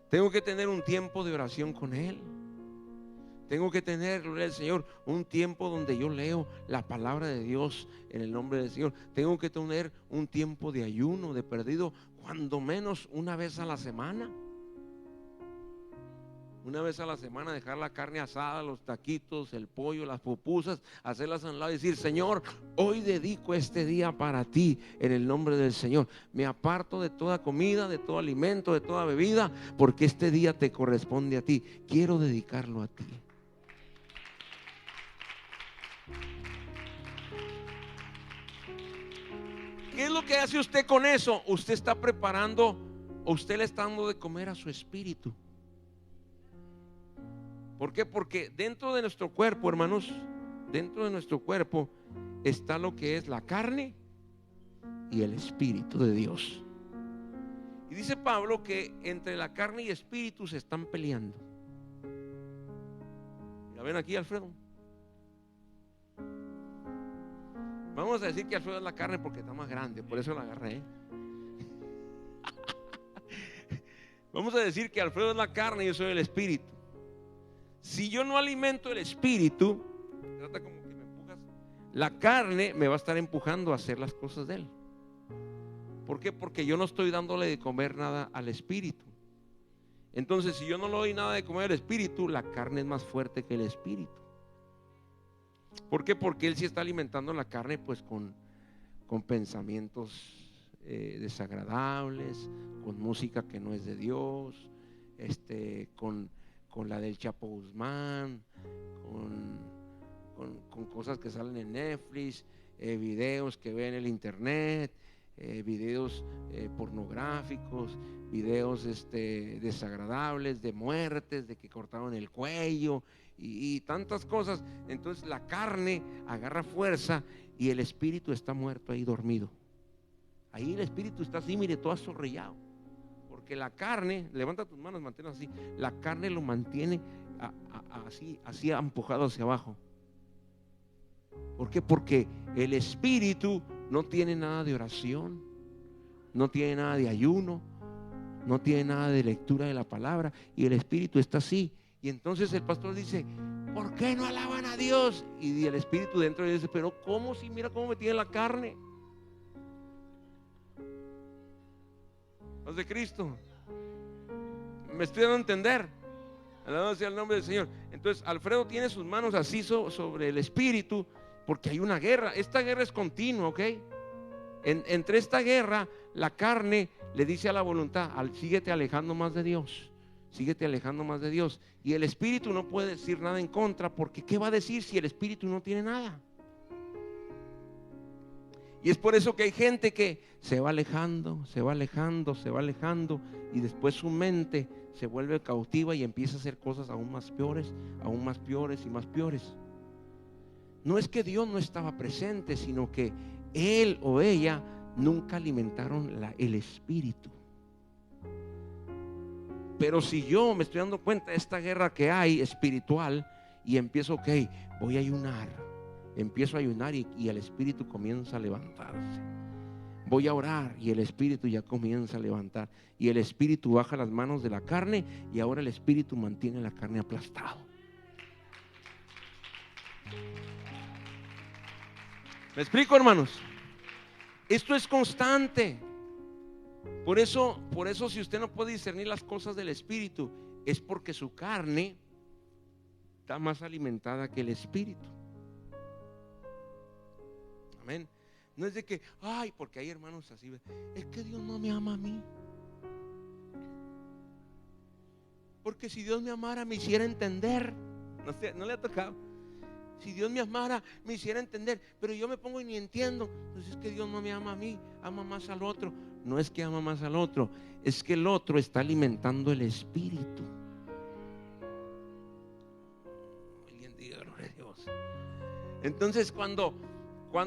Tengo que tener un tiempo de oración con Él. Tengo que tener, gloria al Señor, un tiempo donde yo leo la palabra de Dios en el nombre del Señor. Tengo que tener un tiempo de ayuno, de perdido, cuando menos una vez a la semana. Una vez a la semana dejar la carne asada, los taquitos, el pollo, las pupusas, hacerlas a un lado y decir, Señor, hoy dedico este día para ti en el nombre del Señor. Me aparto de toda comida, de todo alimento, de toda bebida, porque este día te corresponde a ti. Quiero dedicarlo a ti. ¿Qué es lo que hace usted con eso? Usted está preparando, o usted le está dando de comer a su espíritu. ¿Por qué? Porque dentro de nuestro cuerpo, hermanos, dentro de nuestro cuerpo está lo que es la carne y el Espíritu de Dios. Y dice Pablo que entre la carne y espíritu se están peleando. ¿La ven aquí, Alfredo? Vamos a decir que Alfredo es la carne porque está más grande, por eso la agarré. Vamos a decir que Alfredo es la carne y yo soy el espíritu. Si yo no alimento el espíritu, trata como que me empujas, la carne me va a estar empujando a hacer las cosas de él. ¿Por qué? Porque yo no estoy dándole de comer nada al espíritu. Entonces, si yo no le doy nada de comer al espíritu, la carne es más fuerte que el espíritu. ¿Por qué? Porque él sí está alimentando la carne pues con pensamientos desagradables, con música que no es de Dios, con la del Chapo Guzmán, con cosas que salen en Netflix, videos que ve en el internet, videos pornográficos, videos desagradables, de muertes, de que cortaron el cuello y tantas cosas. Entonces la carne agarra fuerza y el espíritu está muerto ahí dormido. Ahí el espíritu está así, mire, todo azorrillado. Porque la carne, levanta tus manos, manténlas así. La carne lo mantiene así empujado hacia abajo. ¿Por qué? Porque el espíritu no tiene nada de oración, no tiene nada de ayuno, no tiene nada de lectura de la palabra, y el espíritu está así. Y entonces el pastor dice: ¿por qué no alaban a Dios? Y el espíritu dentro dice: pero ¿cómo? Si mira cómo me tiene la carne. Los de Cristo, me estoy dando a entender. Alabado sea el nombre del Señor. Entonces Alfredo tiene sus manos así sobre el espíritu, porque hay una guerra. Esta guerra es continua, ¿ok? Entre esta guerra, la carne le dice a la voluntad: síguete alejando más de Dios, síguete alejando más de Dios. Y el espíritu no puede decir nada en contra, porque ¿qué va a decir si el espíritu no tiene nada? Y es por eso que hay gente que se va alejando, se va alejando, se va alejando, y después su mente se vuelve cautiva y empieza a hacer cosas aún más peores, aún más peores y más peores. No es que Dios no estaba presente, sino que él o ella nunca alimentaron el espíritu. Pero si yo me estoy dando cuenta de esta guerra que hay espiritual, y empiezo, ok, voy a ayunar, empiezo a ayunar, y el espíritu comienza a levantarse. Voy a orar y el espíritu ya comienza a levantar, y el espíritu baja las manos de la carne, y ahora el espíritu mantiene la carne aplastado. ¿Me explico, hermanos? Esto es constante. Por eso si usted no puede discernir las cosas del espíritu, es porque su carne está más alimentada que el espíritu. Amén. No es de que, ay, porque hay hermanos así, es que Dios no me ama a mí. Porque si Dios me amara, me hiciera entender. No sé, no le ha tocado. Si Dios me amara, me hiciera entender, pero yo me pongo y ni entiendo. Entonces es que Dios no me ama a mí, ama más al otro. No es que ama más al otro, es que el otro está alimentando el espíritu. Alguien diga gloria a Dios. Entonces cuando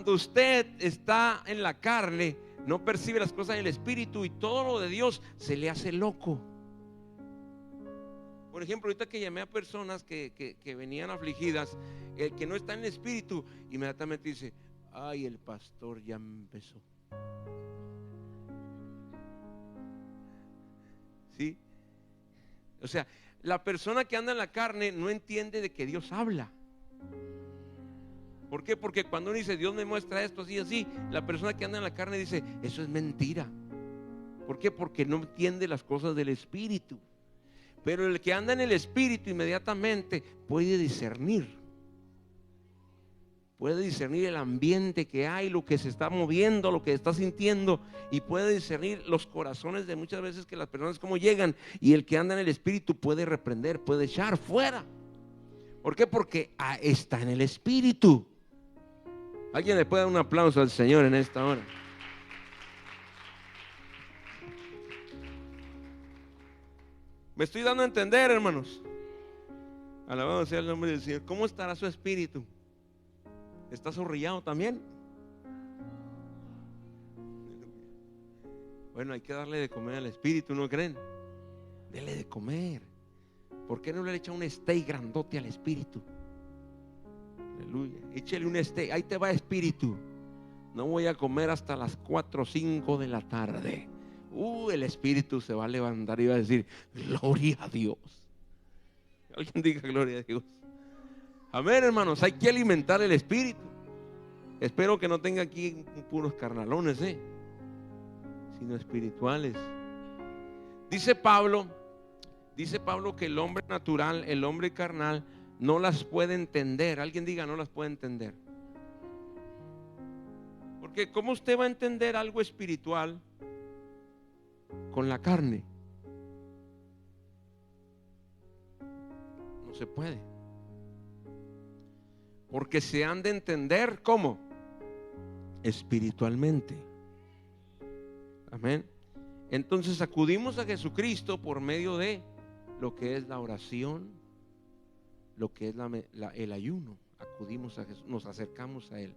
usted está en la carne, no percibe las cosas del espíritu, y todo lo de Dios se le hace loco. Por ejemplo, ahorita que llamé a personas que venían afligidas, el que no está en el espíritu inmediatamente dice: ay, el pastor ya empezó. ¿Sí? O sea, la persona que anda en la carne no entiende de que Dios habla. ¿Por qué? Porque cuando uno dice: Dios me muestra esto así, así, la persona que anda en la carne dice: eso es mentira. ¿Por qué? Porque no entiende las cosas del espíritu. Pero el que anda en el espíritu inmediatamente puede discernir el ambiente que hay, lo que se está moviendo, lo que está sintiendo, y puede discernir los corazones de muchas veces que las personas cómo llegan. Y el que anda en el espíritu puede reprender, puede echar fuera. ¿Por qué? Porque está en el espíritu. ¿Alguien le puede dar un aplauso al Señor en esta hora? Me estoy dando a entender, hermanos. Alabado sea el nombre del Señor. ¿Cómo estará su espíritu? ¿Está zorrillado también? Bueno, hay que darle de comer al espíritu, ¿no creen? Dele de comer. ¿Por qué no le echa un steak grandote al espíritu? Aleluya. Échale un steak. Ahí te va, espíritu. No voy a comer hasta las 4 o 5 de la tarde. El espíritu se va a levantar y va a decir: gloria a Dios. Alguien diga gloria a Dios. Amén, hermanos. Hay que alimentar el espíritu. Espero que no tenga aquí puros carnalones, sino espirituales. Dice Pablo que el hombre natural, el hombre carnal, no las puede entender. Alguien diga: no las puede entender. Porque ¿cómo usted va a entender algo espiritual con la carne? No se puede. Porque se han de entender ¿cómo? Espiritualmente. Amén. Entonces acudimos a Jesucristo por medio de lo que es la oración, lo que es el ayuno. Acudimos a Jesús, nos acercamos a Él.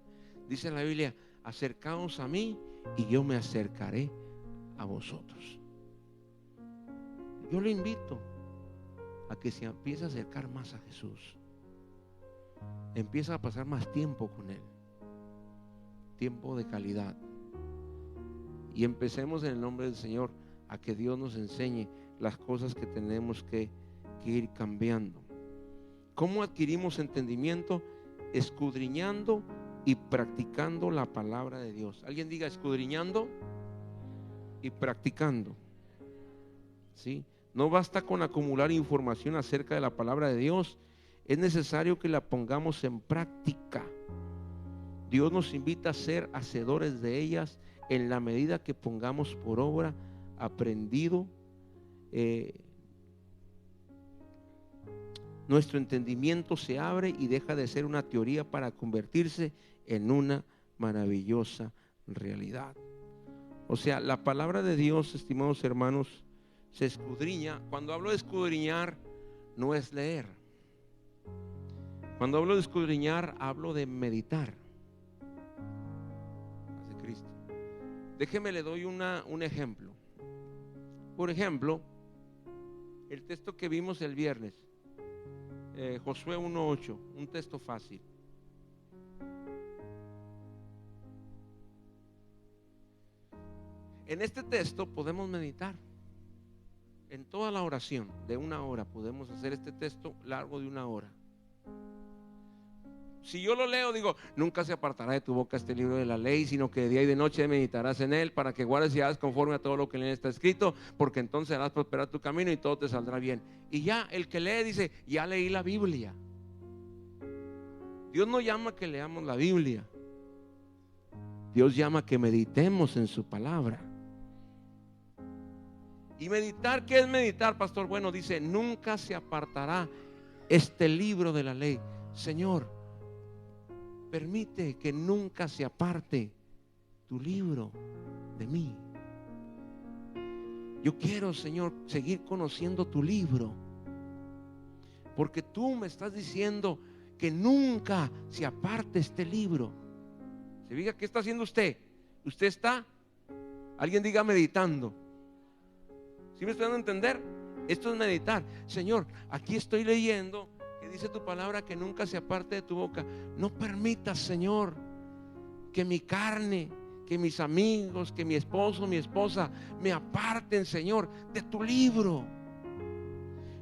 Dice la Biblia: acercaos a mí y yo me acercaré a vosotros. Yo le invito a que se empiece a acercar más a Jesús. Empieza a pasar más tiempo con Él, tiempo de calidad. y empecemos en el nombre del Señor a que Dios nos enseñe las cosas que tenemos que ir cambiando. ¿Cómo adquirimos entendimiento? Escudriñando y practicando la palabra de Dios. Alguien diga escudriñando y practicando. ¿Sí? No basta con acumular información acerca de la palabra de Dios, es necesario que la pongamos en práctica. Dios nos invita a ser hacedores de ellas en la medida que pongamos por obra aprendido. Nuestro entendimiento se abre y deja de ser una teoría para convertirse en una maravillosa realidad. O sea, la palabra de Dios, estimados hermanos, se escudriña. Cuando hablo de escudriñar, no es leer. Cuando hablo de escudriñar, hablo de meditar. Hace Cristo. Déjeme, le doy un ejemplo. Por ejemplo, el texto que vimos el viernes, Josué 1:8, un texto fácil. En este texto podemos meditar. En toda la oración de 1 hora podemos hacer este texto largo de 1 hora. Si yo lo leo, digo: nunca se apartará de tu boca este libro de la ley, sino que de día y de noche meditarás en él, para que guardes y hagas conforme a todo lo que en él está escrito, porque entonces harás prosperar tu camino y todo te saldrá bien. Y ya el que lee dice: ya leí la Biblia. Dios no llama que leamos la Biblia, Dios llama que meditemos en su palabra. ¿Y meditar? ¿Qué es meditar, pastor? Bueno, dice: nunca se apartará este libro de la ley. Señor, permite que nunca se aparte tu libro de mí. Yo quiero, Señor, seguir conociendo tu libro, porque tú me estás diciendo que nunca se aparte este libro. ¿Se fija qué está haciendo usted? Usted está, alguien diga, meditando. ¿Sí me estoy dando a entender? Esto es meditar. Señor, aquí estoy leyendo que dice tu palabra que nunca se aparte de tu boca. No permitas, Señor, que mi carne, que mis amigos, que mi esposo, mi esposa me aparten, Señor, de tu libro.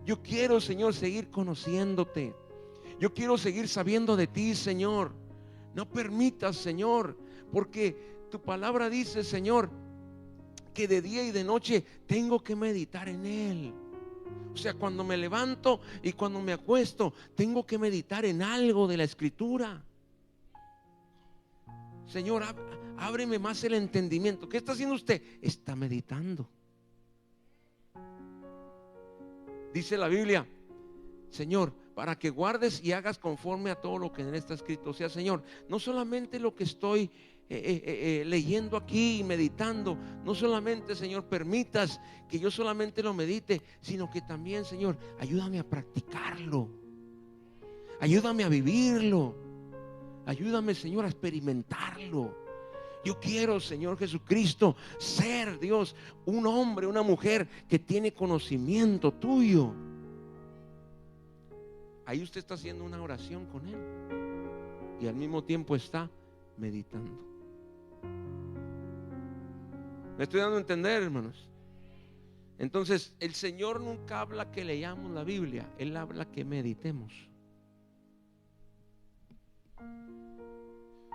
Yo quiero, Señor, seguir conociéndote. Yo quiero seguir sabiendo de ti, Señor. No permitas, Señor, porque tu palabra dice, Señor, que de día y de noche tengo que meditar en él. O sea, cuando me levanto y cuando me acuesto, tengo que meditar en algo de la Escritura. Señor, ábreme más el entendimiento. ¿Qué está haciendo usted? Está meditando. Dice la Biblia, Señor, para que guardes y hagas conforme a todo lo que en él está escrito. O sea, Señor, no solamente lo que estoy leyendo aquí y meditando, no solamente, Señor, permitas que yo solamente lo medite, sino que también, Señor, ayúdame a practicarlo, ayúdame a vivirlo, ayúdame, Señor, a experimentarlo. Yo quiero, Señor Jesucristo, ser, Dios, un hombre, una mujer que tiene conocimiento tuyo. Ahí usted está haciendo una oración con él y al mismo tiempo está meditando. ¿Me estoy dando a entender, hermanos? Entonces, el Señor nunca habla que leamos la Biblia, Él habla que meditemos.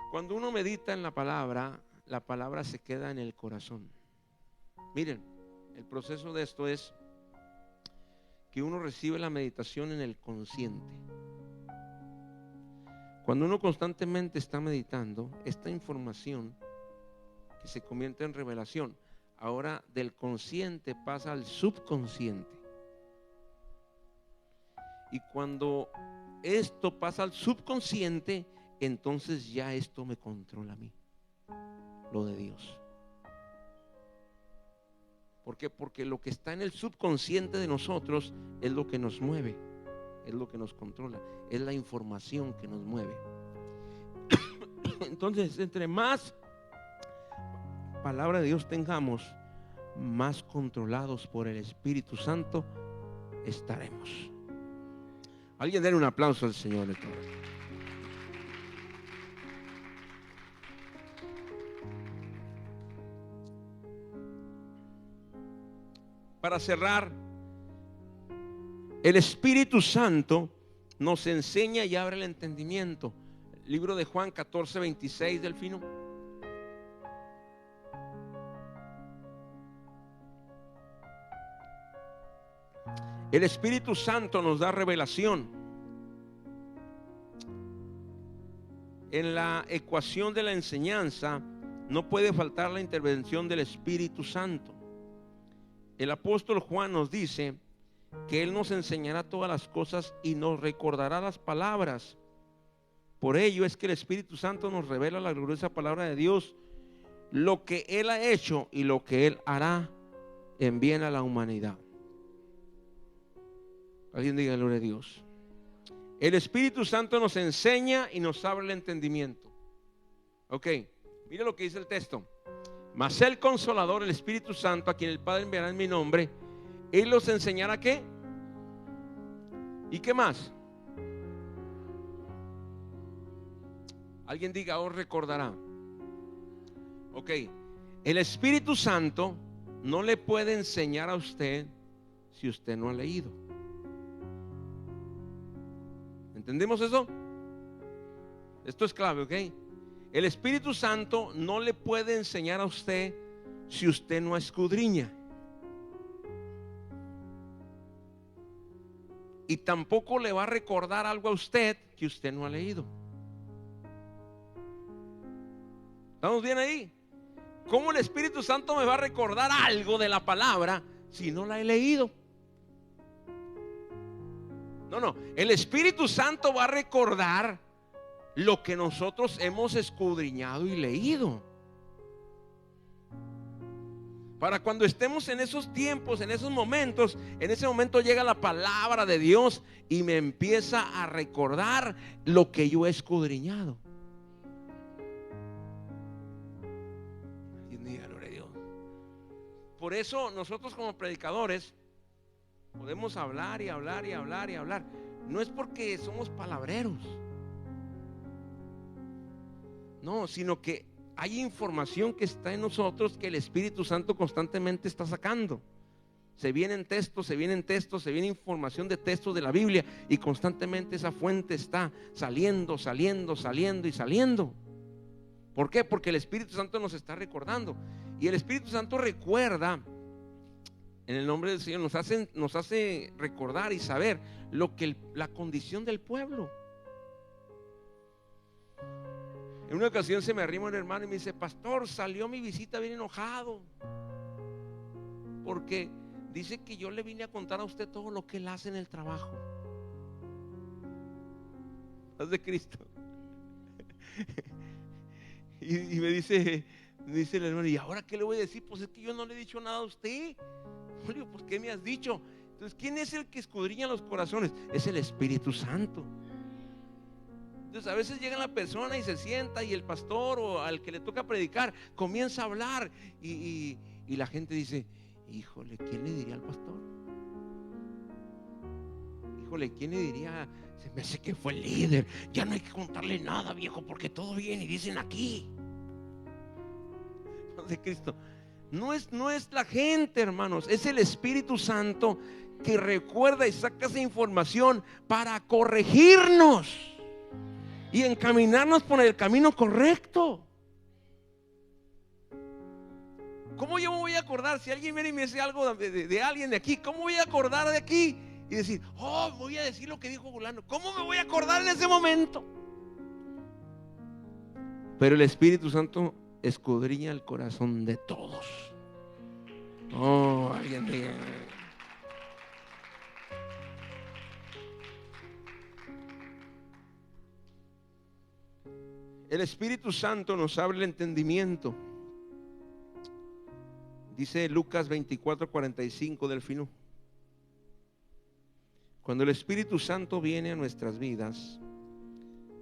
Cuando uno medita en la palabra se queda en el corazón. Miren, el proceso de esto es que uno recibe la meditación en el consciente. Cuando uno constantemente está meditando, esta información que se convierte en revelación, ahora del consciente pasa al subconsciente. Y cuando esto pasa al subconsciente, entonces ya esto me controla a mí, lo de Dios. ¿Por qué? Porque lo que está en el subconsciente de nosotros es lo que nos mueve, es lo que nos controla, es la información que nos mueve. Entonces, entre más palabra de Dios tengamos, más controlados por el Espíritu Santo estaremos. Alguien denle un aplauso al Señor. para cerrar, el Espíritu Santo nos enseña y abre el entendimiento. Libro de Juan 14:26, Delfino. El Espíritu Santo nos da revelación. En la ecuación de la enseñanza no puede faltar la intervención del Espíritu Santo. El apóstol Juan nos dice que Él nos enseñará todas las cosas y nos recordará las palabras. Por ello es que el Espíritu Santo nos revela la gloriosa palabra de Dios, lo que Él ha hecho y lo que Él hará en bien a la humanidad. Alguien diga gloria a Dios. El Espíritu Santo nos enseña y nos abre el entendimiento. Ok, mire lo que dice el texto. Mas el Consolador, el Espíritu Santo, a quien el Padre enviará en mi nombre, Él los enseñará ¿qué? ¿Y qué más? Alguien diga, os recordará. Ok, el Espíritu Santo no le puede enseñar a usted si usted no ha leído. ¿Entendemos eso? Esto es clave, ¿ok? El Espíritu Santo no le puede enseñar a usted si usted no escudriña. Y tampoco le va a recordar algo a usted que usted no ha leído. ¿Estamos bien ahí? ¿Cómo el Espíritu Santo me va a recordar algo de la palabra si no la he leído? No, el Espíritu Santo va a recordar lo que nosotros hemos escudriñado y leído. Para cuando estemos en esos tiempos, en esos momentos, en ese momento llega la palabra de Dios y me empieza a recordar lo que yo he escudriñado. Gloria a Dios. Por eso nosotros como predicadores podemos hablar y hablar y hablar y hablar. No es porque somos palabreros, no, sino que hay información que está en nosotros que el Espíritu Santo constantemente está sacando. Se vienen textos, se viene información de textos de la Biblia y constantemente esa fuente está saliendo. ¿Por qué? Porque el Espíritu Santo nos está recordando. Y el Espíritu Santo recuerda, en el nombre del Señor, nos hace recordar y saber la condición del pueblo. En una ocasión se me arrima un hermano y me dice: pastor, salió mi visita bien enojado porque dice que yo le vine a contar a usted todo lo que él hace en el trabajo. Paz de Cristo. Y me dice el hermano: ¿y ahora qué le voy a decir? Pues es que yo no le he dicho nada a usted. Julio, pues ¿qué me has dicho? Entonces, ¿quién es el que escudriña los corazones? Es el Espíritu Santo. Entonces a veces llega la persona y se sienta y el pastor o al que le toca predicar comienza a hablar y la gente dice: híjole, ¿quién le diría al pastor? Híjole, ¿quién le diría? Se me hace que fue el líder. Ya no hay que contarle nada, viejo, porque todo viene y dicen aquí. De Cristo. No es la gente, hermanos, es el Espíritu Santo que recuerda y saca esa información para corregirnos y encaminarnos por el camino correcto. ¿Cómo yo me voy a acordar? Si alguien viene y me dice algo de alguien de aquí, ¿cómo voy a acordar de aquí? Y decir: oh, voy a decir lo que dijo fulano. ¿Cómo me voy a acordar en ese momento? Pero el Espíritu Santo escudriña el corazón de todos. Oh, alguien diga. El Espíritu Santo nos abre el entendimiento. Dice Lucas 24:45, Delfino. Cuando el Espíritu Santo viene a nuestras vidas,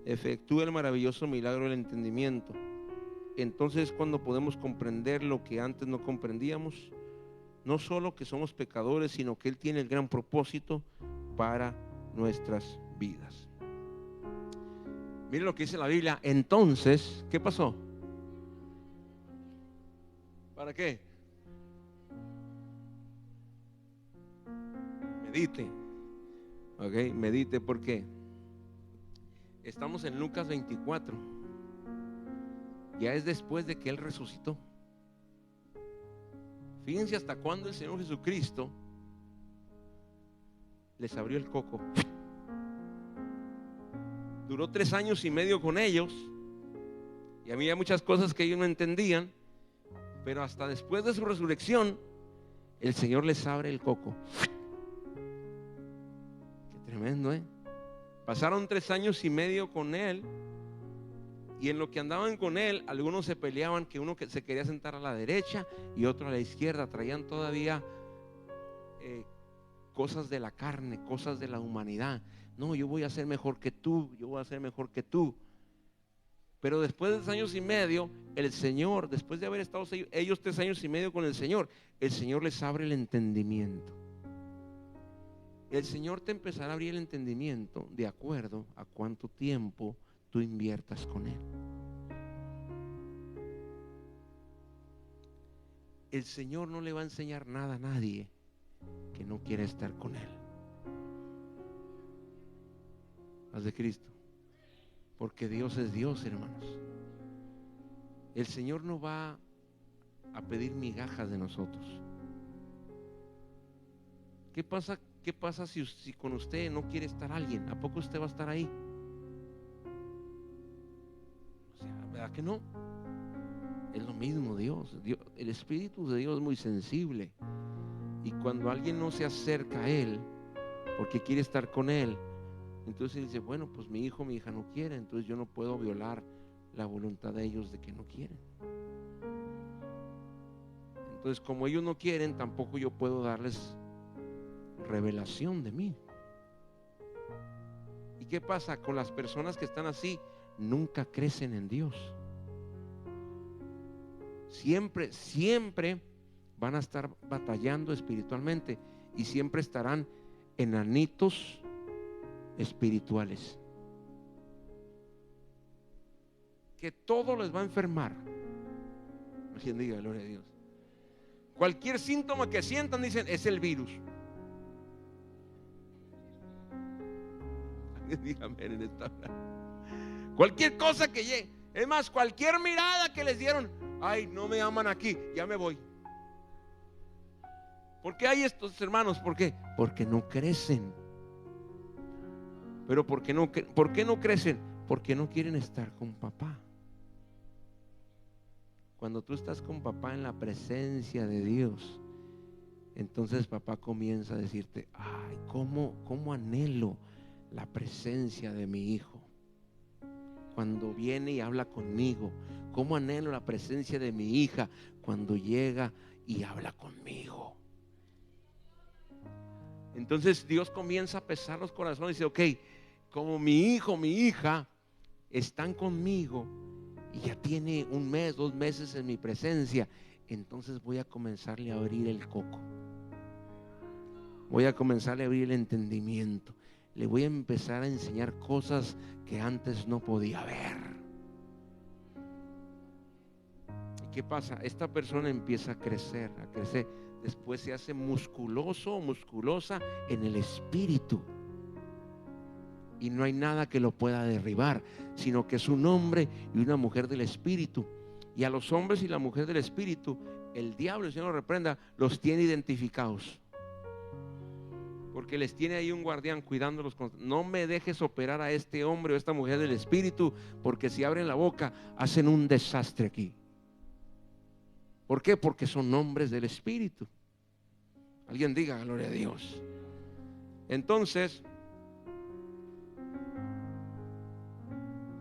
efectúa el maravilloso milagro del entendimiento. Entonces, cuando podemos comprender lo que antes no comprendíamos, no solo que somos pecadores, sino que Él tiene el gran propósito para nuestras vidas. Mire lo que dice la Biblia. Entonces, ¿qué pasó? ¿Para qué? Medite. Ok, medite porque estamos en Lucas 24. Ya es después de que Él resucitó. Fíjense hasta cuándo el Señor Jesucristo les abrió el coco. Duró 3 años y medio con ellos. Y había muchas cosas que ellos no entendían. Pero hasta después de su resurrección, el Señor les abre el coco. Qué tremendo, ¿eh? Pasaron 3 años y medio con Él. Y en lo que andaban con Él, algunos se peleaban, que uno que se quería sentar a la derecha y otro a la izquierda. Traían todavía cosas de la carne, cosas de la humanidad. No, yo voy a ser mejor que tú, yo voy a ser mejor que tú. Pero después de 3 años y medio, el Señor, después de haber estado ellos 3 años y medio con el Señor les abre el entendimiento. El Señor te empezará a abrir el entendimiento de acuerdo a cuánto tiempo tú inviertas con Él. El Señor no le va a enseñar nada a nadie que no quiera estar con Él. Haz de Cristo. Porque Dios es Dios, hermanos. El Señor no va a pedir migajas de nosotros. ¿Qué pasa si con usted no quiere estar alguien? ¿A poco usted va a estar ahí? O sea, ¿verdad que no? Es lo mismo Dios. El Espíritu de Dios es muy sensible. Y cuando alguien no se acerca a Él porque quiere estar con Él, entonces Él dice, bueno, pues mi hijo, mi hija no quiere, entonces yo no puedo violar la voluntad de ellos de que no quieren. Entonces, como ellos no quieren, tampoco yo puedo darles revelación de mí. ¿Y qué pasa con las personas que están así? Nunca crecen en Dios. Siempre van a estar batallando espiritualmente y siempre estarán enanitos espirituales, que todo les va a enfermar. Alguien diga gloria a Dios. Cualquier síntoma que sientan, dicen, es el virus. Dígame en esta hora. Cualquier cosa que llegue, es más, cualquier mirada que les dieron, ay, no me aman aquí, ya me voy. ¿Por qué hay estos hermanos? ¿Por qué? Porque no crecen. Pero ¿por qué no crecen? Porque no quieren estar con papá. Cuando tú estás con papá en la presencia de Dios, entonces papá comienza a decirte, ay, cómo anhelo la presencia de mi hijo. Cuando viene y habla conmigo, cómo anhelo la presencia de mi hija cuando llega y habla conmigo. Entonces Dios comienza a pesar los corazones y dice, ok, como mi hijo, mi hija están conmigo y ya tiene 1 mes, 2 meses en mi presencia, entonces voy a comenzarle a abrir el coco. Voy a comenzarle a abrir el entendimiento. Le voy a empezar a enseñar cosas que antes no podía ver. ¿Y qué pasa? Esta persona empieza a crecer. Después se hace musculoso o musculosa en el espíritu. Y no hay nada que lo pueda derribar, sino que es un hombre y una mujer del espíritu. Y a los hombres y la mujer del espíritu, el diablo, el Señor lo reprenda, los tiene identificados. Porque les tiene ahí un guardián cuidándolos. No me dejes operar a este hombre o a esta mujer del espíritu, porque si abren la boca hacen un desastre aquí. ¿Por qué? Porque son hombres del espíritu. Alguien diga gloria a Dios. Entonces,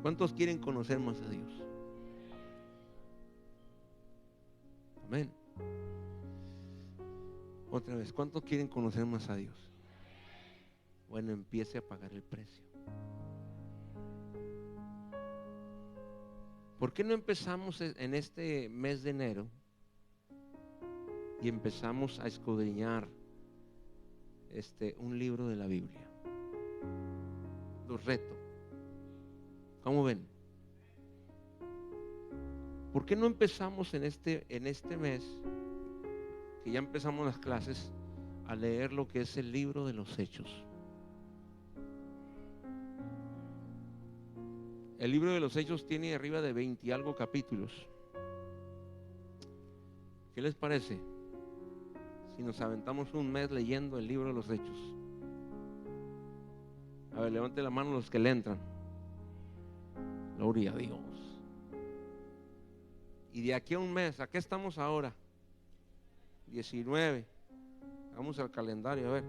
¿cuántos quieren conocer más a Dios? Amén. Otra vez, ¿cuántos quieren conocer más a Dios? Bueno, empiece a pagar el precio. ¿Por qué no empezamos en este mes de enero y empezamos a escudriñar un libro de la Biblia? Los reto. ¿Cómo ven? ¿Por qué no empezamos en este mes, que ya empezamos las clases, a leer lo que es el libro de los Hechos. El libro de los Hechos tiene arriba de 20 y algo capítulos. ¿Qué les parece si nos aventamos un mes leyendo el libro de los Hechos? A ver, levante la mano los que le entran. Gloria a Dios. Y de aquí a un mes, ¿a qué estamos ahora? 19. Vamos al calendario, a ver.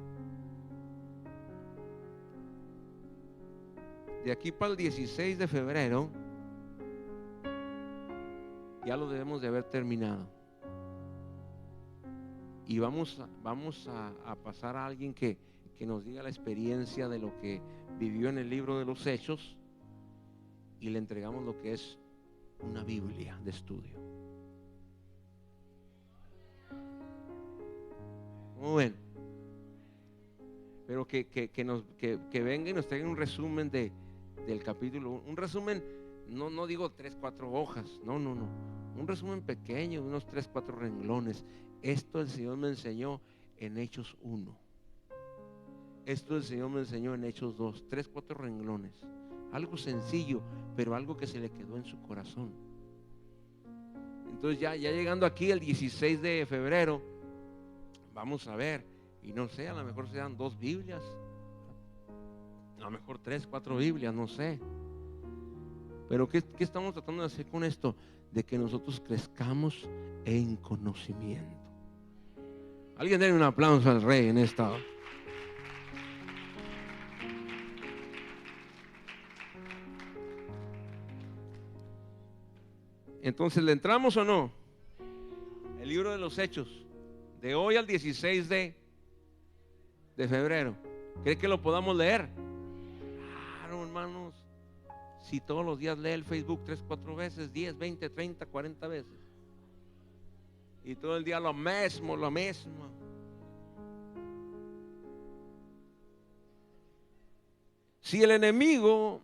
De aquí para el 16 de febrero ya lo debemos de haber terminado. Y vamos a pasar a alguien que nos diga la experiencia de lo que vivió en el libro de los Hechos, y le entregamos lo que es una Biblia de estudio. Muy bien. Pero que venga y nos traiga un resumen del capítulo. Un resumen, no digo 3, 4 hojas, no. Un resumen pequeño, unos 3, 4 renglones. Esto el Señor me enseñó en Hechos 1. Esto el Señor me enseñó en Hechos 2. 3, 4 renglones. Algo sencillo, pero algo que se le quedó en su corazón. Entonces ya llegando aquí el 16 de febrero, vamos a ver, y no sé, a lo mejor sean 2 Biblias, a lo mejor 3, 4 Biblias, no sé. Pero ¿qué estamos tratando de hacer con esto? De que nosotros crezcamos en conocimiento. Alguien denle un aplauso al Rey en esta hora. Entonces, ¿le entramos o no? El libro de los Hechos, de hoy al 16 de febrero. ¿Cree que lo podamos leer? Claro, hermanos. Si todos los días lee el Facebook 3, 4 veces, 10, 20, 30, 40 veces, y todo el día lo mismo. Si el enemigo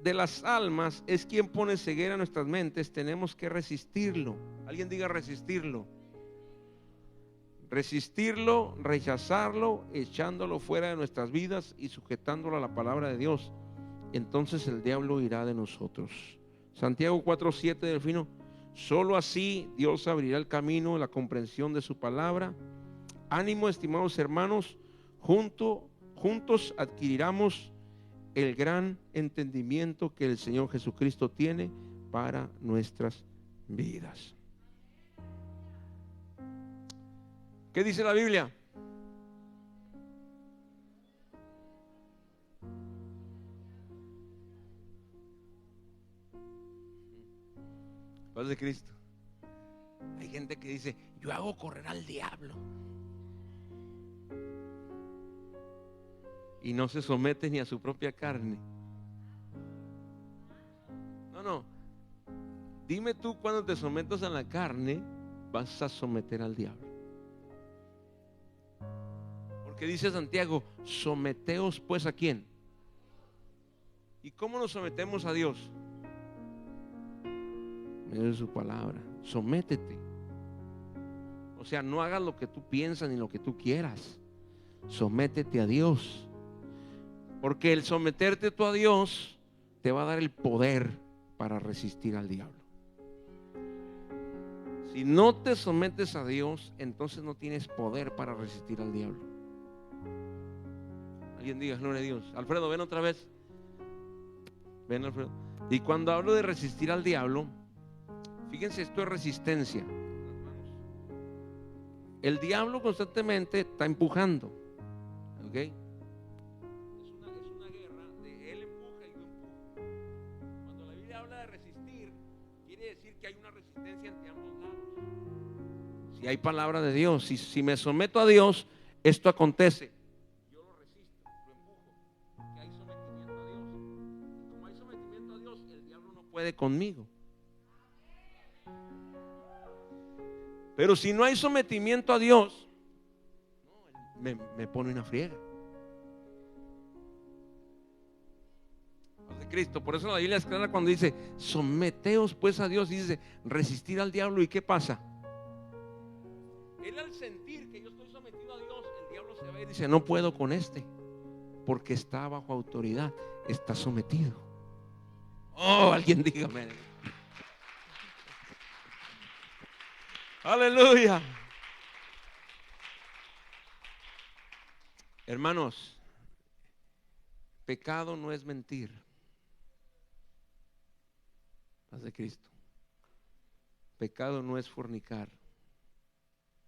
de las almas es quien pone ceguera en nuestras mentes, tenemos que resistirlo. Alguien diga resistirlo. Resistirlo, rechazarlo, echándolo fuera de nuestras vidas y sujetándolo a la palabra de Dios. Entonces el diablo irá de nosotros. Santiago 4:7 del fino. Solo así Dios abrirá el camino, la comprensión de su palabra. Ánimo, estimados hermanos, juntos adquiriramos el gran entendimiento que el Señor Jesucristo tiene para nuestras vidas. ¿Qué dice la Biblia? Paz de Cristo. Hay gente que dice: yo hago correr al diablo, y no se somete ni a su propia carne. No. Dime tú, cuando te sometas a la carne, vas a someter al diablo. Porque dice Santiago: someteos pues ¿a quién? ¿Y cómo nos sometemos a Dios? Medio de su palabra. Sométete. O sea, no hagas lo que tú piensas ni lo que tú quieras. Sométete a Dios. Porque el someterte tú a Dios te va a dar el poder para resistir al diablo. Si no te sometes a Dios, entonces no tienes poder para resistir al diablo. Alguien diga gloria a Dios. Alfredo, ven otra vez. Ven, Alfredo. Y cuando hablo de resistir al diablo, fíjense, esto es resistencia. El diablo constantemente está empujando. ¿Ok? Es una guerra de él empuja y yo empujo. Cuando la Biblia habla de resistir, quiere decir que hay una resistencia entre ambos lados. Si hay palabra de Dios, si me someto a Dios, esto acontece. Yo lo resisto, lo empujo, porque hay sometimiento a Dios. Y como hay sometimiento a Dios, el diablo no puede conmigo. Pero si no hay sometimiento a Dios, me pone una friega. De Cristo. Por eso la Biblia es clara cuando dice: someteos pues a Dios, y dice resistir al diablo. ¿Y qué pasa? Él, al sentir que yo estoy sometido a Dios, el diablo va a ir y dice, no puedo con este, porque está bajo autoridad, está sometido. Oh, alguien dígame. Aleluya. Hermanos, pecado no es mentir. Paz de Cristo. Pecado no es fornicar.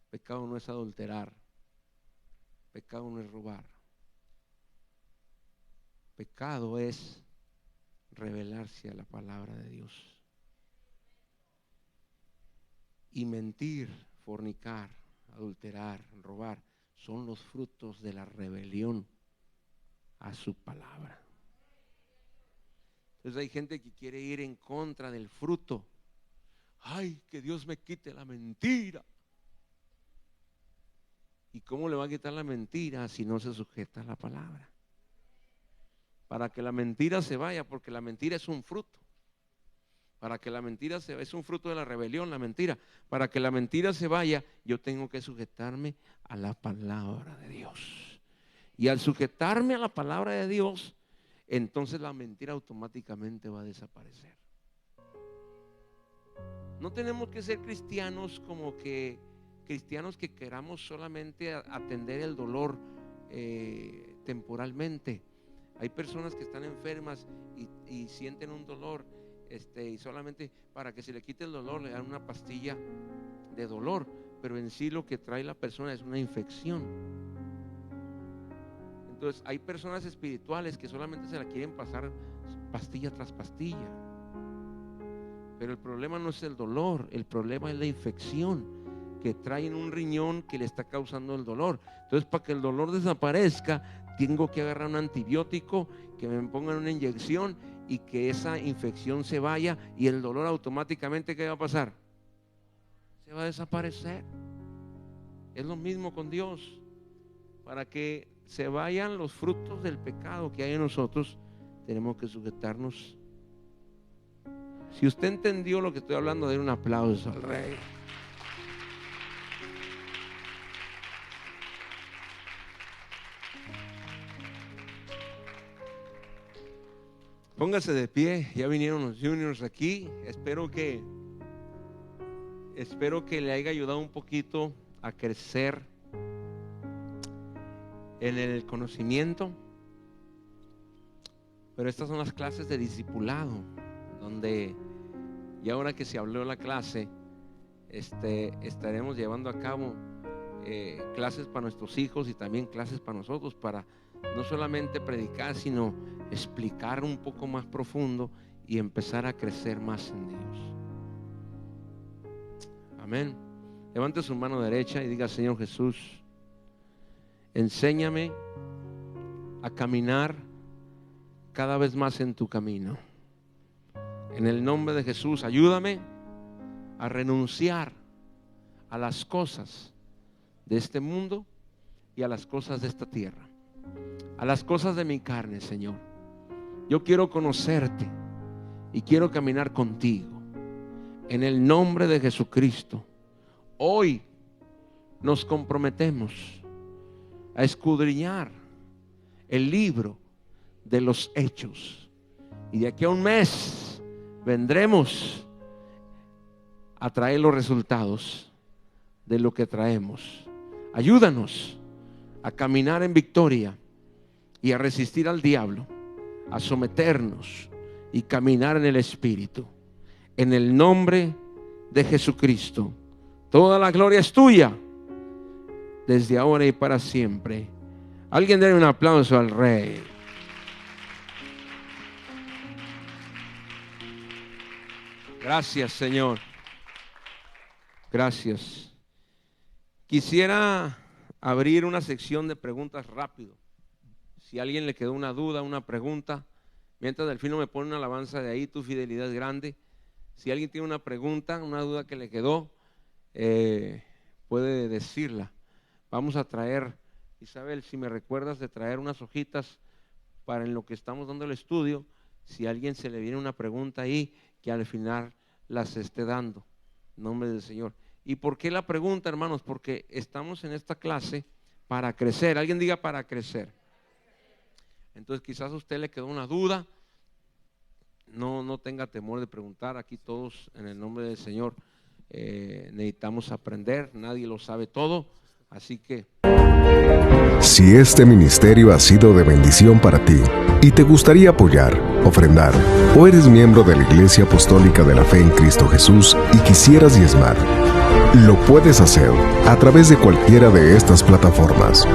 Pecado no es adulterar. Pecado no es robar. Pecado es rebelarse a la palabra de Dios. Y mentir, fornicar, adulterar, robar, son los frutos de la rebelión a su palabra. Entonces hay gente que quiere ir en contra del fruto. Ay, que Dios me quite la mentira. ¿Y cómo le va a quitar la mentira si no se sujeta a la palabra? Para que la mentira se vaya, porque la mentira es un fruto. Para que la mentira se vaya, es un fruto de la rebelión, la mentira. Para que la mentira se vaya, yo tengo que sujetarme a la palabra de Dios. Y al sujetarme a la palabra de Dios, entonces la mentira automáticamente va a desaparecer. No tenemos que ser cristianos como que cristianos que queramos solamente atender el dolor temporalmente. Hay personas que están enfermas y sienten un dolor, y solamente para que se le quite el dolor le dan una pastilla de dolor, pero en sí lo que trae la persona es una infección. Entonces hay personas espirituales que solamente se la quieren pasar pastilla tras pastilla, pero el problema no es el dolor, el problema es la infección que trae en un riñón que le está causando el dolor. Entonces, para que el dolor desaparezca, tengo que agarrar un antibiótico, que me pongan una inyección y que esa infección se vaya, y el dolor automáticamente, ¿qué va a pasar? Se va a desaparecer. Es lo mismo con Dios. Para que se vayan los frutos del pecado que hay en nosotros, tenemos que sujetarnos. Si usted entendió lo que estoy hablando, den un aplauso al Rey. Póngase de pie, ya vinieron los juniors aquí. Espero que le haya ayudado un poquito a crecer en el conocimiento. Pero estas son las clases de discipulado, donde, y ahora que se habló la clase, estaremos llevando a cabo clases para nuestros hijos y también clases para nosotros, para no solamente predicar, sino explicar un poco más profundo y empezar a crecer más en Dios. Amén. Levante su mano derecha y diga: Señor Jesús, enséñame a caminar cada vez más en tu camino. En el nombre de Jesús, ayúdame a renunciar a las cosas de este mundo y a las cosas de esta tierra, a las cosas de mi carne, Señor. Yo quiero conocerte y quiero caminar contigo. En el nombre de Jesucristo, hoy nos comprometemos a escudriñar el libro de los Hechos, y de aquí a un mes vendremos a traer los resultados de lo que traemos. Ayúdanos a caminar en victoria y a resistir al diablo, a someternos y caminar en el Espíritu. En el nombre de Jesucristo, toda la gloria es tuya, desde ahora y para siempre. Alguien dé un aplauso al Rey. Gracias, Señor. Gracias. Quisiera abrir una sección de preguntas rápido. Si a alguien le quedó una duda, una pregunta, mientras Delfino me pone una alabanza de ahí, tu fidelidad es grande. Si alguien tiene una pregunta, una duda que le quedó, puede decirla. Vamos a traer, Isabel, si me recuerdas de traer unas hojitas para en lo que estamos dando el estudio, si a alguien se le viene una pregunta ahí, que al final las esté dando, en nombre del Señor. ¿Y por qué la pregunta, hermanos? Porque estamos en esta clase Para crecer. Alguien diga para crecer. Entonces quizás a usted le quedó una duda. No tenga temor de preguntar. Aquí todos en el nombre del Señor necesitamos aprender. Nadie lo sabe todo. Así que si este ministerio ha sido de bendición para ti y te gustaría apoyar, ofrendar, o eres miembro de la Iglesia Apostólica de la Fe en Cristo Jesús y quisieras diezmar, lo puedes hacer a través de cualquiera de estas plataformas.